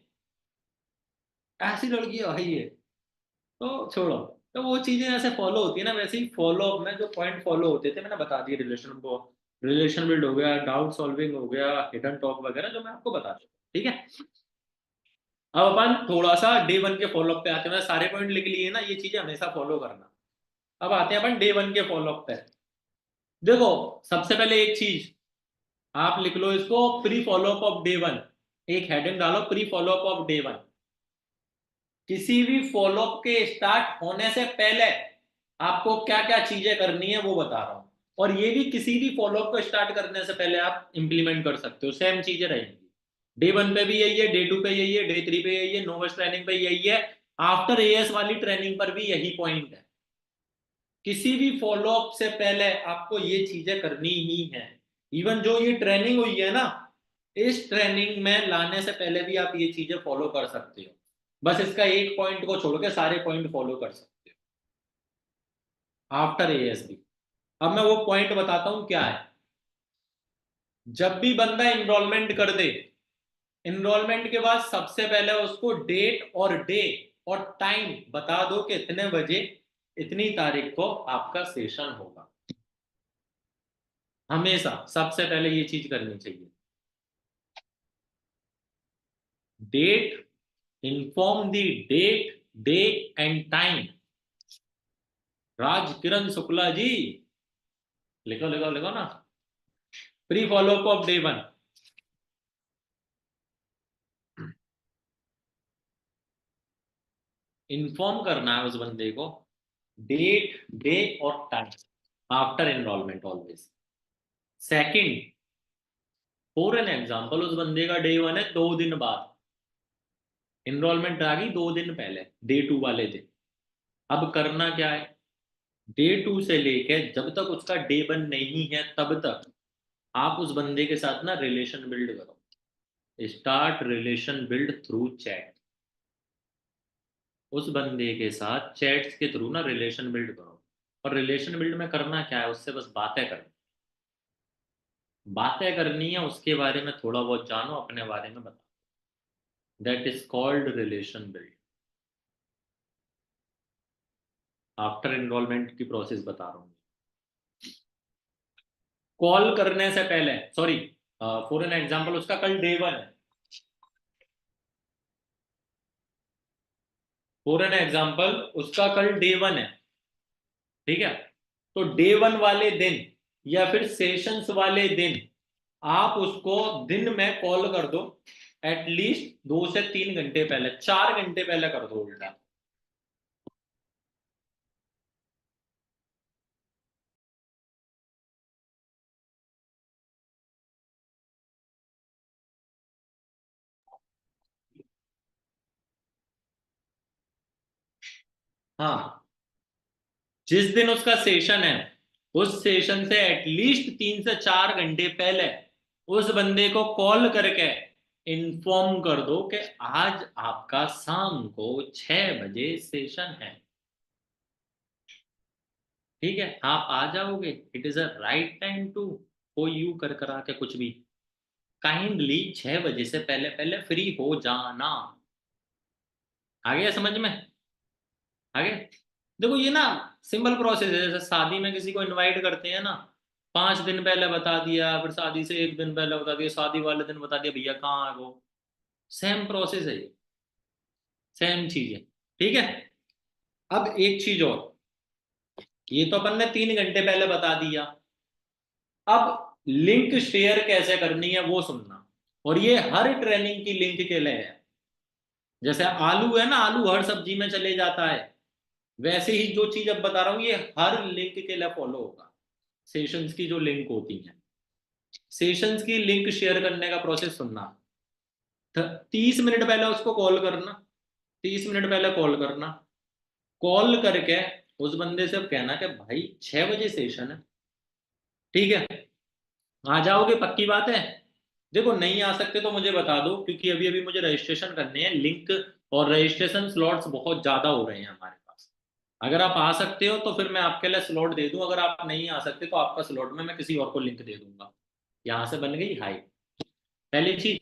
S1: ऐसी लड़की है भाई ये। तो छोड़ो। तो वो चीजें ऐसे फॉलो होती है ना, वैसे ही फॉलो अप में जो पॉइंट फॉलो होते थे मैंने बता दिए। रिलेशन को, रिलेशन बिल्ड हो गया, डाउट सॉल्विंग हो गया, हिडन टॉक वगैरह जो मैं आपको बता चुका। ठीक है। अब अपन थोड़ा सा डे वन के फॉलो अप पे आते हैं। सारे पॉइंट लिख लिए ना, ये चीजें हमेशा फॉलो करना। अब आते हैं अपन डे वन के फॉलो अप पे। देखो, सबसे पहले एक चीज आप लिख लो इसको, pre follow up of day one. एक हेडिंग डालो, pre follow up of day one. किसी भी फॉलो अप के स्टार्ट होने से पहले आपको क्या क्या चीजें करनी है वो बता रहा हूं। और ये भी किसी भी फॉलो अप को स्टार्ट करने से पहले आप इंप्लीमेंट कर सकते हो, सेम चीजें रहेंगी। डे वन पे भी यही है, डे टू पे यही है, डे थ्री पे यही है, नोवेस्ट ट्रेनिंग पे यही है, आफ्टर एएस वाली ट्रेनिंग पर भी यही पॉइंट है। किसी भी फॉलो अप से पहले आपको ये चीजें करनी ही है। इवन जो ये ट्रेनिंग हुई है ना, इस ट्रेनिंग में लाने से पहले भी आप ये चीजें फॉलो कर सकते हो। बस इसका एक पॉइंट को छोड़ के सारे पॉइंट फॉलो कर सकते हो आफ्टर एएसबी। अब मैं वो पॉइंट बताता हूं क्या है। जब भी बंदा इनरोलमेंट कर दे, इनरोलमेंट के बाद सबसे पहले उसको डेट और डे और टाइम बता दो कि इतने बजे इतनी तारीख को आपका सेशन होगा। हमेशा सबसे पहले ये चीज करनी चाहिए। Date, inform the date, day and time. Raj Kiran Shukla ji, लिखो लिखो लिखो ना। Pre follow up of day one. Inform करना है उस बंदे को, डेट, डे और time after enrolment always. Second, for an example उस बंदे का डे वन है 2 दिन बाद, एनरोलमेंट आ गई 2 दिन पहले डे टू वाले दिन। अब करना क्या है, डे 2 से लेके जब तक उसका डे 1 नहीं है तब तक आप उस बंदे के साथ ना रिलेशन बिल्ड करो। Start relation build through chat. उस बंदे के साथ चैट्स के थ्रू ना रिलेशन बिल्ड करो। और रिलेशन बिल्ड में करना क्या है, उससे बस बातें करनी। बातें करनी है, उसके बारे में थोड़ा बहुत जानो, अपने बारे में बताओ। That is called relation build. After enrolment की प्रोसेस बता रहा हूँ। कॉल करने से पहले, सॉरी, फॉर एन एग्जाम्पल उसका कल डे 1 है। फॉर एन एग्जाम्पल उसका कल डे 1 है। ठीक है। तो डे 1 वाले दिन या फिर सेशंस वाले दिन आप उसको दिन में कॉल कर दो। एटलीस्ट 2 से 3 घंटे पहले, 4 घंटे पहले कर दो उल्टा। हाँ, जिस दिन उसका सेशन है उस सेशन से एटलीस्ट 3 से 4 घंटे पहले उस बंदे को कॉल करके इन्फॉर्म कर दो कि आज आपका शाम को 6 बजे सेशन है। ठीक है, आप आ जाओगे। It is a right time to कोई यू कर करा के कुछ भी। काइंडली 6 बजे से पहले पहले फ्री हो जाना। आ गया समझ में? आगे देखो, ये ना सिंपल प्रोसेस है। जैसे शादी में किसी को इनवाइट करते हैं ना, 5 दिन पहले बता दिया, फिर शादी से एक दिन पहले बता दिया, शादी वाले दिन बता दिया भैया कहाँ है वो। सेम प्रोसेस है ये, सेम चीज है। ठीक है। अब एक चीज और, ये तो अपन ने 3 घंटे पहले बता दिया। अब लिंक शेयर कैसे करनी है वो सुनना। और ये हर ट्रेनिंग की लिंक के लिए है। जैसे आलू है ना, आलू हर सब्जी में चले जाता है, वैसे ही जो चीज अब बता रहा हूं ये हर लिंक के लिए फॉलो होगा। सेशंस की जो लिंक होती है, सेशंस की लिंक शेयर करने का प्रोसेस सुनना। 30 मिनट पहले उसको कॉल करना। 30 मिनट पहले कॉल करना। कॉल करके उस बंदे से कहना कि भाई 6 बजे सेशन है। ठीक है, आ जाओगे पक्की बात है? देखो नहीं आ सकते तो मुझे बता दो, क्योंकि अभी अभी मुझे रजिस्ट्रेशन करने हैं लिंक। और रजिस्ट्रेशन स्लॉट्स बहुत ज्यादा हो रहे हैं हमारे पास। अगर आप आ सकते हो तो फिर मैं आपके लिए स्लॉट दे दूं, अगर आप नहीं आ सकते तो आपका स्लॉट में मैं किसी और को लिंक दे दूंगा। यहां से बन गई हाई, पहली चीज।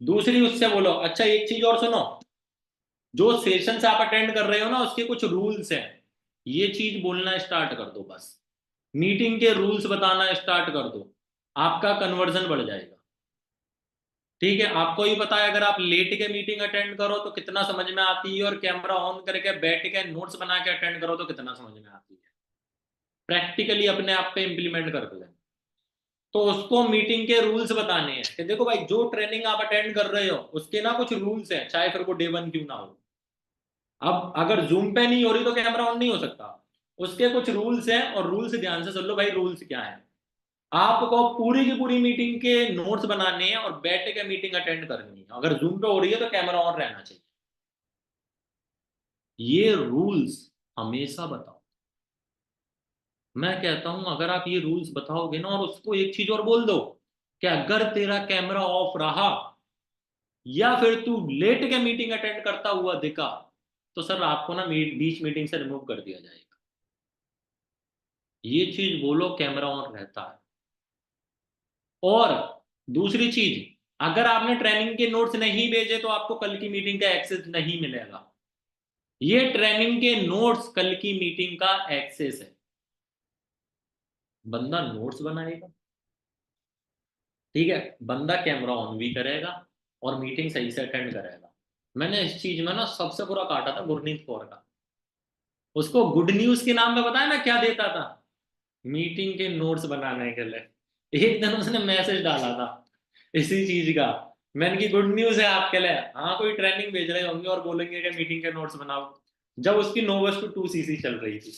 S1: दूसरी, उससे बोलो अच्छा एक चीज और सुनो। जो सेशंस आप अटेंड कर रहे हो ना उसके कुछ रूल्स हैं। ये चीज बोलना स्टार्ट कर दो बस। मीटिंग के रूल्स बताना स्टार्ट कर दो। आपका कन्वर्जन बढ़ जाएगा। ठीक है, आपको ही पता है अगर आप लेट के मीटिंग अटेंड करो तो कितना समझ में आती है, और कैमरा ऑन करके बैठ के नोट्स बना के अटेंड करो तो कितना समझ में आती है। प्रैक्टिकली अपने आप पे इंप्लीमेंट कर दो। तो उसको मीटिंग के रूल्स बताने हैं कि देखो भाई जो ट्रेनिंग आप अटेंड कर रहे हो उसके ना कुछ रूल्स हैं, चाहे फिर वो डे 1 क्यों ना हो। अब अगर जूम पे नहीं हो रही तो कैमरा ऑन नहीं हो सकता। उसके कुछ रूल्स हैं, और रूल्स ध्यान से सुन लो भाई। रूल्स क्या है? आपको पूरी की पूरी मीटिंग के नोट्स बनाने हैं और बैठ के मीटिंग अटेंड करनी है। अगर जूम पे हो रही है तो कैमरा ऑन रहना चाहिए। ये रूल्स हमेशा बताओ। मैं कहता हूं अगर आप ये रूल्स बताओगे ना, और उसको एक चीज और बोल दो कि अगर तेरा कैमरा ऑफ रहा या फिर तू लेट के मीटिंग अटेंड करता हुआ दिखा, तो सर आपको ना बीच मीटिंग से रिमूव कर दिया जाएगा। ये चीज बोलो, कैमरा ऑन रहता है। और दूसरी चीज, अगर आपने ट्रेनिंग के नोट्स नहीं भेजे तो आपको कल की मीटिंग का एक्सेस नहीं मिलेगा। ये ट्रेनिंग के नोट्स कल की मीटिंग का एक्सेस है। बंदा नोट्स बनाएगा, ठीक है, बंदा कैमरा ऑन भी करेगा और मीटिंग सही से अटेंड करेगा। मैंने इस चीज में ना सबसे बुरा काटा था गुरनीत कौर का। उसको गुड न्यूज के नाम में बताया ना क्या देता था, मीटिंग के नोट्स बनाने के लिए। एक दिन उसने मैसेज डाला था इसी चीज का। मैंने की गुड न्यूज है आपके लिए, हाँ कोई ट्रेनिंग भेज रहे होंगे और बोलेंगे कि मीटिंग के नोट्स बनाओ। जब उसकी नोवेस्ट टू 2 सीसी चल रही थी।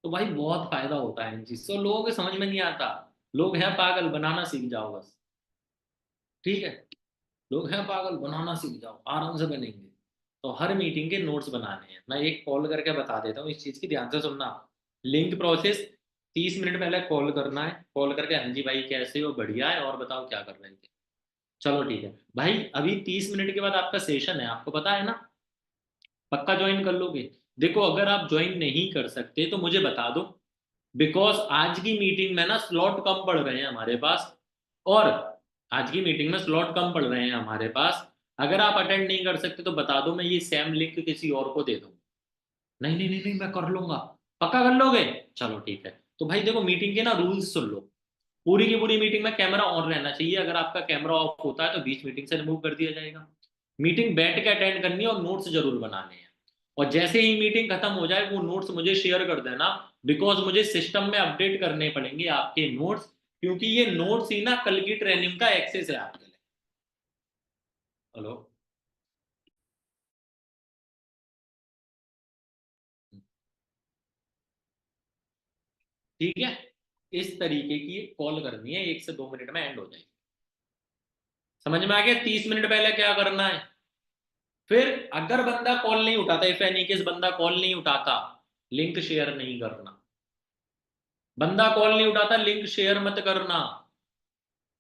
S1: तो भाई बहुत फायदा होता है इन चीज से, लोगों के समझ में नहीं आता। लोग हैं पागल, बनाना सीख जाओ बस। ठीक है, लोग हैं पागल, बनाना सीख जाओ, आराम से बनेंगे। तो हर मीटिंग के नोट्स बनाने हैं, मैं एक कॉल करके बता देता हूँ इस चीज की, ध्यान से सुनना। लिंक प्रोसेस 30 मिनट पहले कॉल करना है, कॉल करके हाँ जी भाई कैसे हो, बढ़िया है, और बताओ क्या कर रहे थे। चलो ठीक है भाई, अभी 30 मिनट के बाद आपका सेशन है, आपको पता है ना, पक्का ज्वाइन कर लोगे। देखो अगर आप ज्वाइन नहीं कर सकते तो मुझे बता दो, बिकॉज आज की मीटिंग में ना स्लॉट कम पड़ रहे हैं हमारे पास, और आज की मीटिंग में स्लॉट कम पड़ रहे हैं हमारे पास। अगर आप अटेंड नहीं कर सकते तो बता दो, मैं ये सेम लिंक किसी और को दे दूँ। नहीं नहीं नहीं नहीं, मैं कर लूंगा। पक्का कर लोगे? चलो ठीक है। तो भाई देखो मीटिंग के ना रूल्स सुन लो। पूरी की पूरी मीटिंग में कैमरा ऑन रहना चाहिए, अगर आपका कैमरा ऑफ होता है तो बीच मीटिंग से रिमूव कर दिया जाएगा। मीटिंग बैठ के अटेंड करनी है और नोट्स जरूर बनाने हैं। और जैसे ही मीटिंग खत्म हो जाए वो नोट्स मुझे शेयर कर देना, बिकॉज मुझे सिस्टम में अपडेट करने पड़ेंगे आपके नोट्स, क्योंकि ये नोट्स ही ना कल की ट्रेनिंग का एक्सेस है आपके लिए। हेलो। ठीक है, इस तरीके की कॉल करनी है, 1 से 2 मिनट में एंड हो जाएगी। समझ में आ गया? 30 मिनट पहले क्या करना है। फिर अगर बंदा कॉल नहीं उठाता, इफ एनी केस बंदा कॉल नहीं उठाता, लिंक शेयर नहीं करना। बंदा कॉल नहीं उठाता, लिंक शेयर मत करना।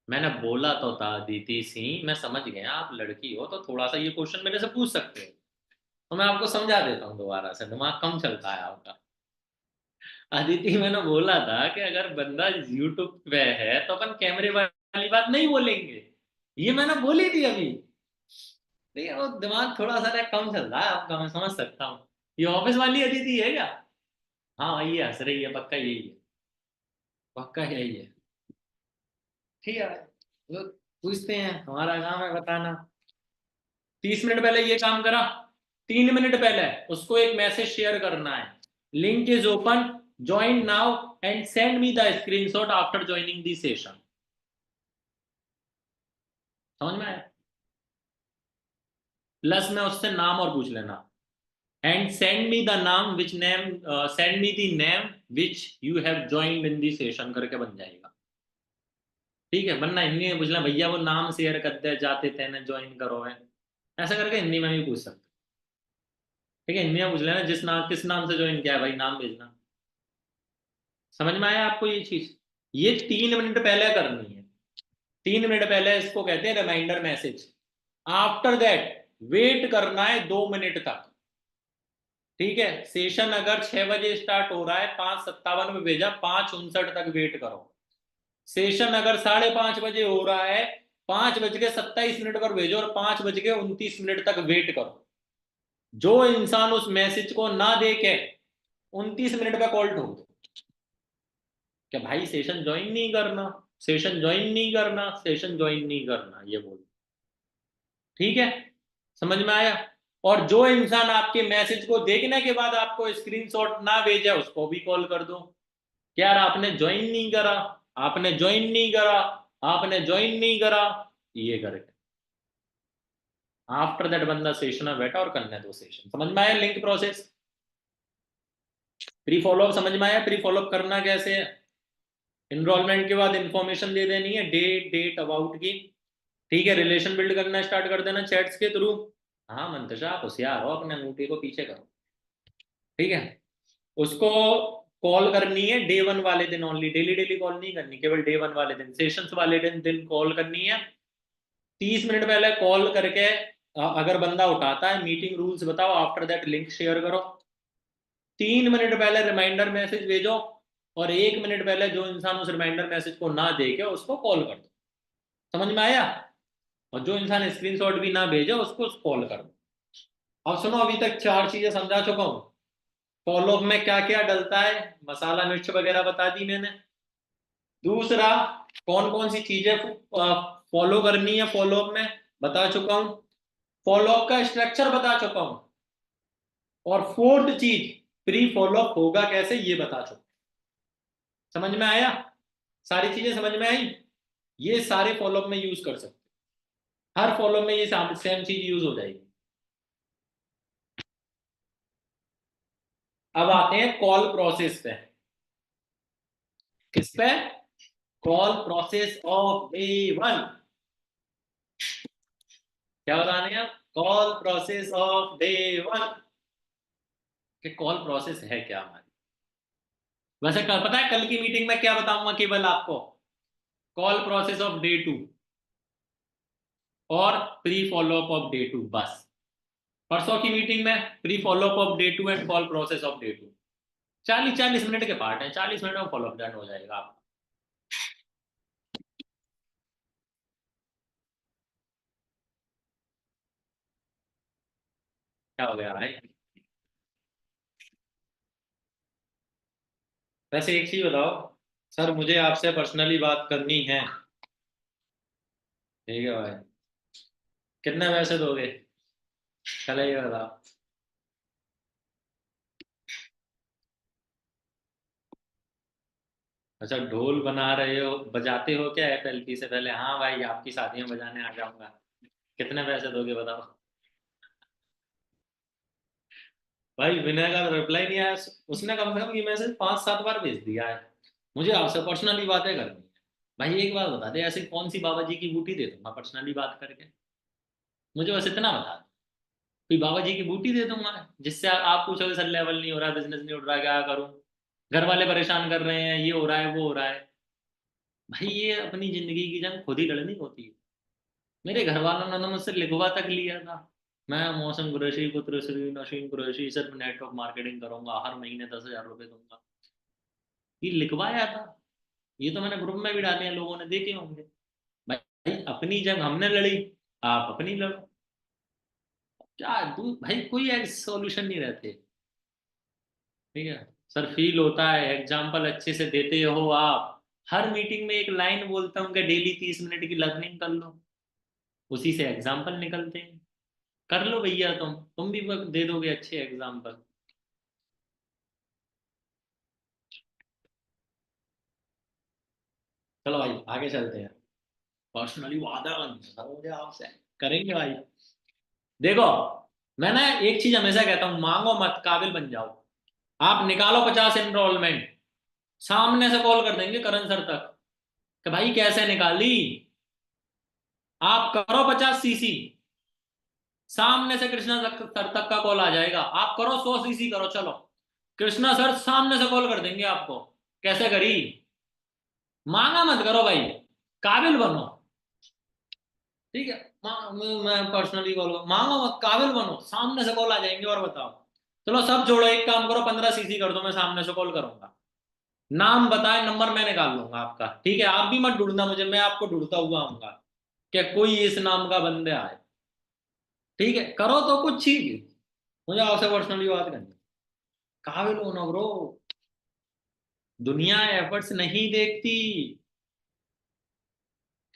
S1: मैंने बोला तो था दीदी सिंह, मैं समझ गया आप लड़की हो तो थोड़ा सा ये क्वेश्चन मेरे से पूछ सकते हो, तो मैं आपको समझा देता हूँ दोबारा से, दिमाग कम चलता है आपका। अदिति मैंने बोला था कि अगर बंदा यूट्यूब पे है तो अपन कैमरे वाली बात नहीं बोलेंगे, ये मैंने बोली थी अभी। नहीं वो दिमाग थोड़ा सा ना कम चल रहा है आपका, मैं समझ सकता हूँ। ये ऑफिस वाली अदिति है क्या? हाँ ये हंस रही है, पक्का यही है, पक्का यही है। ठीक है, लोग पूछते हैं, हमारा काम है बताना। 30 मिनट पहले ये काम करा, 3 मिनट पहले उसको एक मैसेज शेयर करना है, link is open, join now and send me the screenshot after joining the session. समझ में आया? प्लस में उससे नाम और पूछ लेना, एंड सेंड मी द नाम which name, send me the name which you have joined in the session करके बन जाएगा। ठीक है, बनना हिंदी में पूछना, भैया वो नाम शेयर कर दे जाते थे ना ज्वाइन करो है, ऐसा करके हिंदी में भी पूछ सकते। ठीक है, हिंदी में पूछ लेना जिस नाम किस नाम से ज्वाइन किया है भाई, नाम भेजना। समझ में आया आपको ये चीज? ये 3 मिनट पहले करनी है। 3 मिनट पहले इसको कहते हैं reminder message. After that wait करना है 2 मिनट तक। ठीक है, सेशन अगर 6 बजे स्टार्ट हो रहा है, 5:57 में भेजा, 5:59 तक वेट करो। सेशन अगर 5:30 बजे हो रहा है, 5:27 पर भेजो और 5:29 तक वेट करो। जो इंसान उस मैसेज को ना देखे 29 मिनट पे कॉल ठोक दो, क्या भाई सेशन ज्वाइन नहीं करना, सेशन ज्वाइन नहीं करना, सेशन ज्वाइन नहीं करना, ये बोल। ठीक है, समझ में आया? और जो इंसान आपके मैसेज को देखने के बाद आपको स्क्रीनशॉट ना भेजा उसको भी कॉल कर दो, कि यार आपने ज्वाइन नहीं करा, आपने ज्वाइन नहीं करा, आपने ज्वाइन नहीं करा, ये करके। आफ्टर दैट बंदा सेशन में बैठा और करने दो सेशन। समझ में आया लिंक प्रोसेस? प्री फॉलोअप समझ में आया? प्री फॉलोअप करना कैसे है? इनरोलमेंट के बाद इंफॉर्मेशन दे देनी है, डेट डेट अबाउट की। ठीक है, रिलेशन बिल्ड करना स्टार्ट कर देना चैट्स के थ्रू। हाँ मंतशा आप होशियार हो, अपने अंगूठी को पीछे करो। ठीक है, उसको कॉल करनी है डे 1 वाले दिन ओनली, डेली डेली कॉल नहीं करनी, केवल डे 1 वाले दिन, सेशंस वाले दिन दिन कॉल करनी है। 30 मिनट पहले कॉल करके अगर बंदा उठाता है, मीटिंग रूल्स बताओ, आफ्टर दैट लिंक शेयर करो। 3 मिनट पहले रिमाइंडर मैसेज भेजो, और 1 मिनट पहले जो इंसान उस रिमाइंडर मैसेज को ना देखे उसको कॉल कर दो। समझ में आया? और जो इंसान स्क्रीनशॉट भी ना भेजे उसको कॉल कर दो। अब सुनो, अभी तक 4 चीजें समझा चुका हूँ। फॉलोअप में क्या क्या डलता है, मसाला मिर्च वगैरह बता दी मैंने। दूसरा, कौन कौन सी चीजें फॉलो करनी है फॉलोअप में, बता चुका हूं। फॉलोअप का स्ट्रक्चर बता चुका हूं। और फोर्थ चीज, प्री फॉलोअप होगा कैसे ये बता चुका। समझ में आया? सारी चीजें समझ में आई? ये सारे फॉलोअप में यूज कर सकते, हर फॉलोअप में ये सेम चीज यूज हो जाएगी। अब आते हैं कॉल प्रोसेस पे। किस पे? Call process of day 1। क्या बता रहे हैं आप? Call process of day 1। कि कॉल प्रोसेस है क्या हमारी। वैसे पता है कल की मीटिंग में क्या बताऊंगा केवल आपको, कॉल प्रोसेस ऑफ डे 2 और प्री फॉलोअप ऑफ डे 2 बस। परसों की मीटिंग में pre follow up of day 2 and call process of day 2। 40-40 minute के पार्ट है, 40 मिनट में फॉलोअप डन हो जाएगा आपका। क्या हो गया भाई? वैसे एक चीज बताओ, सर मुझे आपसे पर्सनली बात करनी है। ठीक है भाई, कितने पैसे दोगे? चले ये बताओ। अच्छा, ढोल बना रहे हो, बजाते हो क्या एफएलपी से पहले? हाँ भाई, आपकी शादी में बजाने आ जाऊंगा। कितने पैसे दोगे बताओ? भाई विनय का रिप्लाई नहीं आया। उसने कम से कम ये मैसेज 5-7 बार भेज दिया है। मुझे आपसे पर्सनली बातें करनी है। भाई एक बात बता दे, ऐसी कौन सी बाबा जी की बूटी दे दूंगा पर्सनली बात करके? मुझे बस इतना बता दो। कोई बाबा जी की बूटी दे दूंगा जिससे आप पूछोगे सर लेवल नहीं हो रहा, बिजनेस नहीं उठ रहा, क्या करूं, घर वाले परेशान कर रहे हैं, ये हो रहा है वो हो रहा है। भाई ये अपनी जिंदगी की जंग खुद ही लड़नी होती है। मेरे घर वालों ने तो मुझसे लिखवा तक लिया था, मैं मौसम कुरैशी पुत्र श्री नशीन कुरैशी सिर्फ नेटवर्क मार्केटिंग करूंगा, हर महीने 10,000 रुपए दूंगा। ये लिखवाया था। ये तो मैंने ग्रुप में भी डाले हैं, लोगों ने देखे होंगे। भाई अपनी जंग हमने लड़ी, आप अपनी लड़ो। क्या भाई कोई सॉल्यूशन नहीं रहते। ठीक है सर, फील होता है, एग्जाम्पल अच्छे से देते हो आप। हर मीटिंग में एक लाइन बोलता हूँ कि डेली 30 मिनट की लर्निंग कर लो, उसी से एग्जाम्पल निकलते हैं। कर लो भैया, तुम भी दे दोगे अच्छे एग्जाम्पल। चलो भाई आगे चलते हैं। पर्सनली वादा करना था मुझे आपसे, करेंगे भाई। देखो, मैं ना एक चीज हमेशा कहता हूँ, मांगो मत, काबिल बन जाओ। आप निकालो 50 एनरोलमेंट, सामने से कॉल कर देंगे करण सर तक कि भाई कैसे निकाली। आप करो 50 सीसी, सामने से कृष्णा सर तक का कॉल आ जाएगा। आप करो 100 सीसी करो, चलो कृष्णा सर सामने से कॉल कर देंगे आपको। कैसे करी? मांगा मत करो भाई, काबिल बनो। ठीक है, मैं पर्सनली कॉल मांगो मत, काबिल बनो, सामने से कॉल आ जाएंगे और बताओ। चलो सब छोड़ो, एक काम करो 15 सीसी कर दो, मैं सामने से कॉल करूंगा। नाम बताए, नंबर मैं निकाल लूंगा आपका। ठीक है, आप भी मत ढूंढना मुझे, मैं आपको ढूंढता हुआ आऊंगा क्या कोई इस नाम का बंदे आए। ठीक है, करो तो कुछ चीज, मुझे आपसे पर्सनली बात करनी है। काबिल हो ना ब्रो, दुनिया एफर्ट्स नहीं देखती।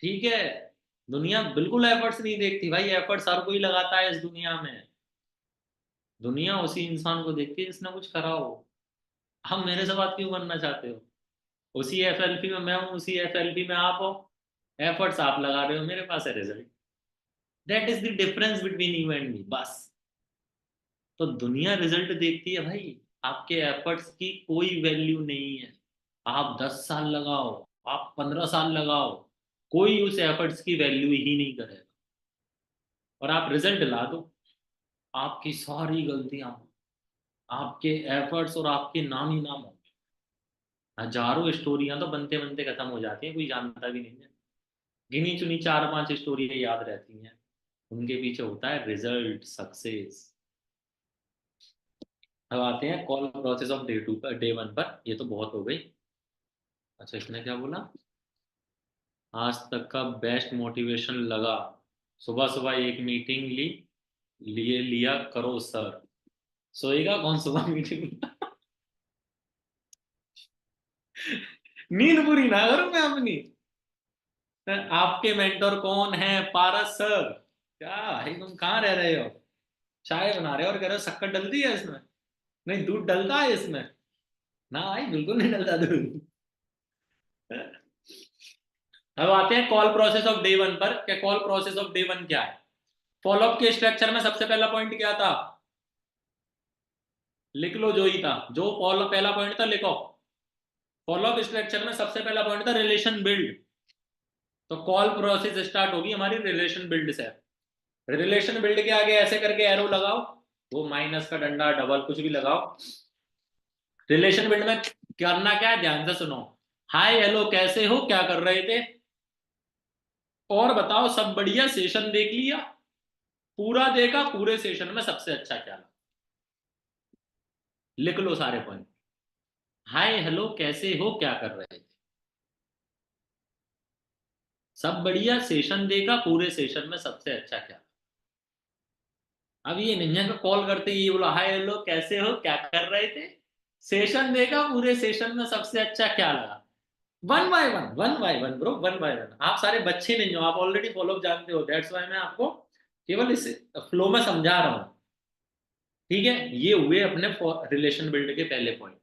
S1: ठीक है, दुनिया बिल्कुल एफर्ट्स नहीं देखती भाई, एफर्ट्स हर कोई लगाता है इस दुनिया में। दुनिया उसी इंसान को देखती है जिसने कुछ करा हो। हम मेरे से बात क्यों करना चाहते हो? उसी एफएलपी में मैं हूँ, उसी एफएलपी में आप हो। एफर्ट्स आप लगा रहे हो, मेरे पास है result. That is the difference between you and me बस। तो दुनिया रिजल्ट देखती है भाई, आपके एफर्ट्स की कोई वैल्यू नहीं है। आप 10 साल लगाओ, आप 15 साल लगाओ, कोई उस एफर्ट्स की वैल्यू ही नहीं करेगा। और आप रिजल्ट ला दो, आपकी सारी गलतियां, आपके एफर्ट्स और आपके नाम ही नाम होंगे। हजारों स्टोरियां तो बनते बनते खत्म हो जाती हैं, कोई जानता भी नहीं है। गिनी चुनी 4-5 स्टोरियां याद रहती हैं, उनके पीछे होता है रिजल्ट, सक्सेस। अब आते हैं कॉल प्रोसेस ऑफ डे 2 पर, डे 1 पर। ये तो बहुत हो गई। अच्छा, इसने क्या बोला? आज तक का बेस्ट मोटिवेशन लगा, सुबह सुबह एक मीटिंग लिए लिया करो सर। सोएगा कौन सुबह मीटिंग? नींद पूरी ना करूं मैं अपनी? आपके मेंटर कौन है? पारस सर। क्या भाई तुम कहाँ रह रहे हो? चाय बना रहे हो और कह रहे हो शक्कर डलती है इसमें? नहीं, दूध डलता है इसमें? ना भाई, बिल्कुल नहीं डलता दूध। अब आते हैं कॉल प्रोसेस ऑफ डे 1 पर। क्या कॉल प्रोसेस ऑफ डे 1 क्या है? फॉलोअप के स्ट्रक्चर में सबसे पहला पॉइंट क्या था? लिख लो जो ही था, जो फॉलो पहला पॉइंट था लिखो। फॉलोअप स्ट्रक्चर में सबसे पहला पॉइंट था रिलेशन बिल्ड। तो कॉल प्रोसेस स्टार्ट होगी हमारी रिलेशन बिल्ड से। रिलेशन बिल्ड के आगे ऐसे करके एरो लगाओ, वो माइनस का डंडा, डबल कुछ भी लगाओ। रिलेशन बिल्ड में करना क्या है, ध्यान से सुनो। हाय हेलो कैसे हो क्या कर रहे थे, और बताओ सब बढ़िया, सेशन देख लिया, पूरा देखा, पूरे सेशन में सबसे अच्छा क्या लगा। लिख लो सारे पॉइंट। हाय हेलो कैसे हो क्या कर रहे थे, सब बढ़िया, सेशन देखा, पूरे सेशन में सबसे अच्छा क्या। अब ये नहीं है कॉल करते ये बोला हाय हेलो कैसे हो क्या कर रहे थे, सेशन देखा, पूरे सेशन में सबसे अच्छा क्या लगा। One by one, one by one bro, one by one. आप सारे बच्चे नहीं हो, आप ऑलरेडी फॉलो जानते हो, दैट्स वाई मैं आपको केवल इस फ्लो में समझा रहा हूँ। ठीक है, ये हुए अपने रिलेशन बिल्ड के पहले पॉइंट।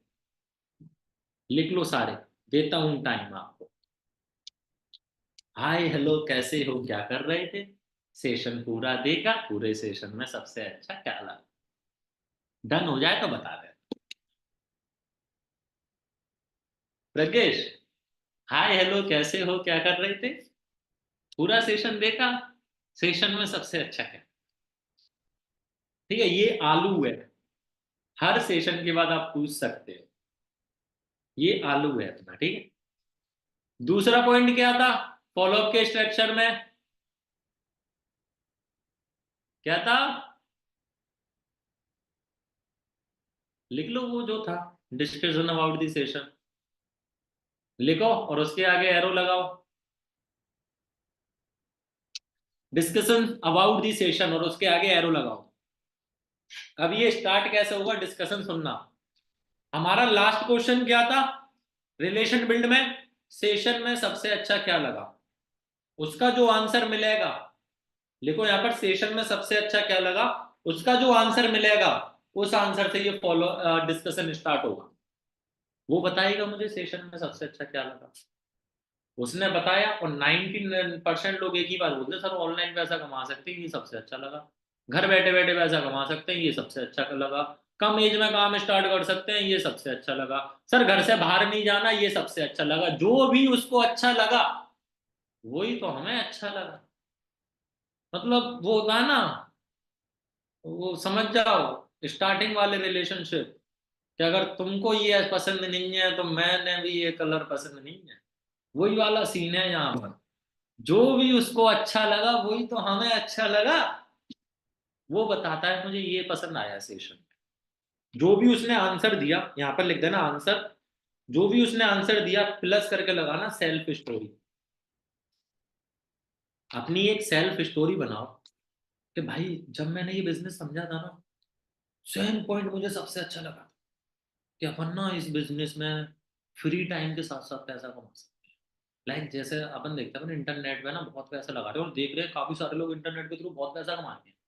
S1: लिख लो सारे, देता हूं टाइम आपको। हाय हेलो कैसे हो क्या कर रहे थे, सेशन पूरा देखा, पूरे सेशन में सबसे अच्छा क्या लगा। डन हो जाए तो बता दे। प्रज्ञेश, हाय हेलो कैसे हो क्या कर रहे थे, पूरा सेशन देखा, सेशन में सबसे अच्छा क्या। ठीक है, ये आलू है, हर सेशन के बाद आप पूछ सकते हो। ये आलू है अपना, ठीक है। दूसरा पॉइंट क्या था फॉलोअप के स्ट्रक्चर में, क्या था, लिख लो वो जो था, डिस्कशन अबाउट द सेशन, लिखो और उसके आगे एरो लगाओ। डिस्कशन अबाउट द सेशन और उसके आगे एरो लगाओ। अब ये स्टार्ट कैसे होगा, डिस्कशन सुनना। हमारा लास्ट क्वेश्चन क्या था, रिलेशन बिल्ड में सेशन में सबसे अच्छा क्या लगा, उसका जो आंसर मिलेगा, लिखो यहां पर सेशन में सबसे अच्छा क्या लगा, उसका जो आंसर मिलेगा, उस आंसर से ये फॉलो डिस्कशन स्टार्ट होगा। वो बताएगा मुझे सेशन में सबसे अच्छा क्या लगा, उसने बताया, और 90% लोग एक ही बात बोलते हैं, सर ऑनलाइन पैसा कमा सकते हैं ये सबसे अच्छा लगा, घर बैठे बैठे पैसा कमा सकते हैं ये सबसे अच्छा लगा, कम एज में काम स्टार्ट कर सकते हैं ये सबसे अच्छा लगा, सर घर से बाहर नहीं जाना ये सबसे अच्छा लगा। जो भी उसको अच्छा लगा वही तो हमें अच्छा लगा। मतलब वो होता है ना, वो समझ जाओ स्टार्टिंग वाले रिलेशनशिप, कि अगर तुमको ये पसंद नहीं है तो मैंने भी ये कलर पसंद नहीं है, वही वाला सीन है यहाँ पर। जो भी उसको अच्छा लगा वही तो हमें अच्छा लगा, वो बताता है मुझे ये पसंद आया सेशन में। जो भी उसने आंसर दिया, यहाँ पर लिख देना आंसर, जो भी उसने आंसर दिया प्लस करके लगाना सेल्फ स्टोरी। अपनी एक सेल्फ स्टोरी बनाओ कि भाई जब मैंने ये बिजनेस समझा था ना, सेम पॉइंट मुझे सबसे अच्छा लगा कि अपन ना इस बिजनेस में फ्री टाइम के साथ साथ पैसा कमा सकते हैं। लाइक जैसे अपन देखते हैं अपन इंटरनेट पे ना बहुत पैसा लगा रहे हैं और देख रहे हैं काफी सारे लोग इंटरनेट के थ्रू बहुत पैसा कमा रहे हैं।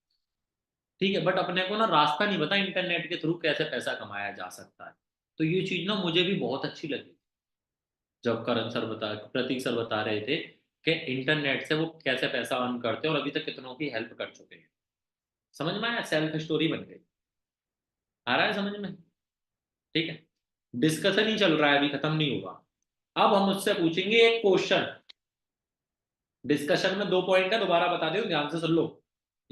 S1: ठीक है, बट अपने को ना रास्ता नहीं पता इंटरनेट के थ्रू कैसे पैसा कमाया जा सकता है। तो ये चीज ना मुझे भी बहुत अच्छी लगी जब करण सर बता प्रतीक सर बता रहे थे कि इंटरनेट से वो कैसे पैसा अर्न करते हैं और अभी तक कितनों की हेल्प कर चुके हैं। समझ में आया, सेल्फ स्टोरी बन गई। आ रहा है समझ में। ठीक है, डिस्कशन ही चल रहा है, अभी खत्म नहीं हुआ। अब हम उससे पूछेंगे एक क्वेश्चन। डिस्कशन में 2 पॉइंट का दोबारा बता दो, ध्यान से सुन लो।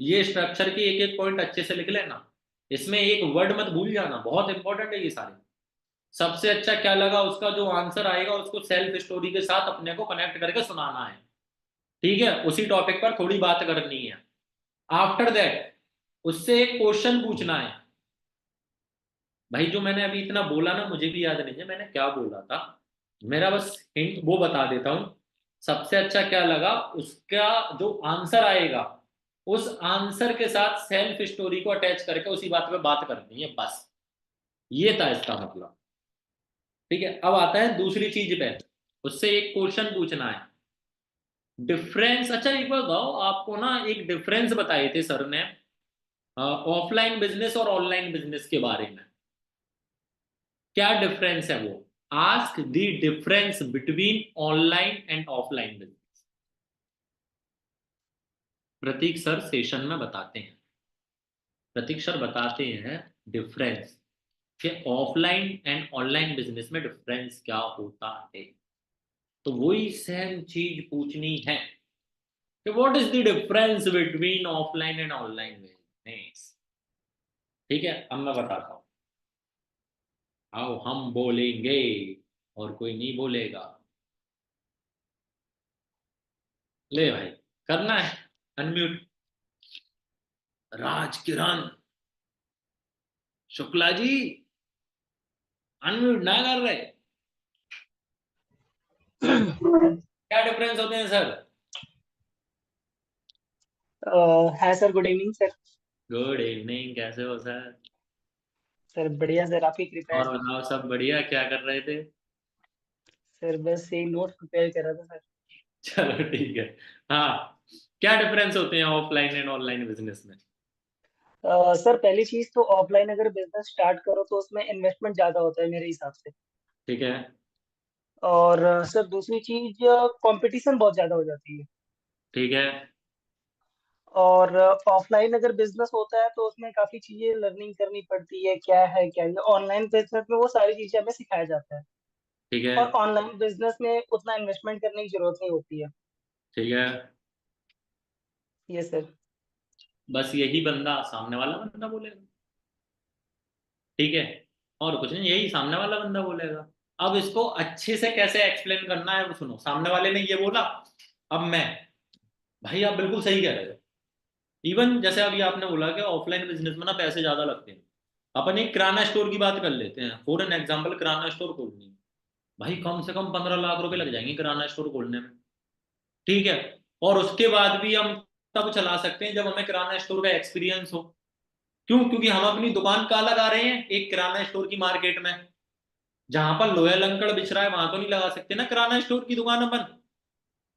S1: ये स्ट्रक्चर के एक एक पॉइंट अच्छे से लिख लेना, इसमें एक वर्ड मत भूल जाना, बहुत इंपॉर्टेंट है ये सारे। सबसे अच्छा क्या लगा, उसका जो आंसर आएगा उसको सेल्फ स्टोरी के साथ अपने को कनेक्ट करके सुनाना है। ठीक है, उसी टॉपिक पर थोड़ी बात करनी है। आफ्टर दैट उससे एक क्वेश्चन पूछना है। भाई जो मैंने अभी इतना बोला ना मुझे भी याद नहीं है मैंने क्या बोला था, मेरा बस हिंट वो बता देता हूं। सबसे अच्छा क्या लगा, उसका जो आंसर आएगा उस आंसर के साथ सेल्फ स्टोरी को अटैच करके उसी बात पे बात करनी है बस। ये था इसका मतलब। ठीक है, अब आता है दूसरी चीज पे, उससे एक क्वेश्चन पूछना है। डिफरेंस, अच्छा एक बात बताओ, आपको ना एक डिफरेंस बताए थे सर ने ऑफलाइन बिजनेस और ऑनलाइन बिजनेस के बारे में। क्या डिफरेंस है वो, ask the difference between online and offline business. Pratik sir session में बताते हैं, प्रतीक सर बताते हैं डिफरेंस कि ऑफलाइन एंड ऑनलाइन बिजनेस में डिफरेंस क्या होता है। तो वही सेम चीज पूछनी है कि what is the difference between offline and online business. ठीक है, अब मैं बताता हूं। आओ हम बोलेंगे और कोई नहीं बोलेगा। ले भाई, करना है अनम्यूट। राज किरण शुक्ला जी, अनम्यूट ना कर रहे? क्या डिफरेंस होते हैं सर?
S2: है sir. Good evening sir.
S1: Good evening, कैसे हो सर?
S2: सर बढ़िया सर, आपकी कृपया है
S1: और
S2: सर।
S1: बताओ, सब बढ़िया? क्या कर रहे थे?
S2: सर बस यही नोट प्रिपेयर कर रहा था सर।
S1: चलो ठीक है। हाँ, क्या डिफरेंस होते हैं ऑफलाइन एंड ऑनलाइन बिजनेस में?
S2: सर पहली चीज तो ऑफलाइन अगर बिजनेस स्टार्ट करो तो उसमें इन्वेस्टमेंट ज्यादा होता है मेरे हिसाब से।
S1: ठीक है।
S2: और सर दूसरी चीज, कंपटीशन बहुत ज्यादा हो जाती है।
S1: ठीक है।
S2: और ऑफलाइन अगर बिजनेस होता है तो उसमें काफी चीजें लर्निंग करनी पड़ती है, क्या है क्या नहीं। ऑनलाइन बिजनेस में वो सारी चीजें हमें सिखाया जाता है।
S1: ठीक है।
S2: और ऑनलाइन बिजनेस में उतना इन्वेस्टमेंट करने की जरूरत नहीं होती है।
S1: ठीक है।
S2: ये सर।
S1: बस यही बंदा सामने वाला बंदा बोलेगा? ठीक है। और कुछ नहीं, यही सामने वाला बंदा बोलेगा। अब इसको अच्छे से कैसे एक्सप्लेन करना है वो सुनो। सामने वाले ने ये बोला, अब मैं, भाई आप बिल्कुल सही कह रहे हो। इवन जैसे अभी आपने बोला कि ऑफलाइन बिजनेस में ना पैसे ज्यादा लगते हैं। अपन एक किराना स्टोर की बात कर लेते हैं, for an example. Kirana store खोलनी है, भाई कम से कम 15 लाख रुपए लग जाएंगे किराना स्टोर खोलने में। ठीक है। और उसके बाद भी हम तब चला सकते हैं जब हमें किराना स्टोर का एक्सपीरियंस हो। क्यों? क्योंकि हम अपनी दुकान कहाँ लगा रहे हैं? एक किराना स्टोर की मार्केट में। जहां पर लोया लंकड़ बिछ रहा है वहां तो नहीं लगा सकते ना किराना स्टोर की दुकान अपन।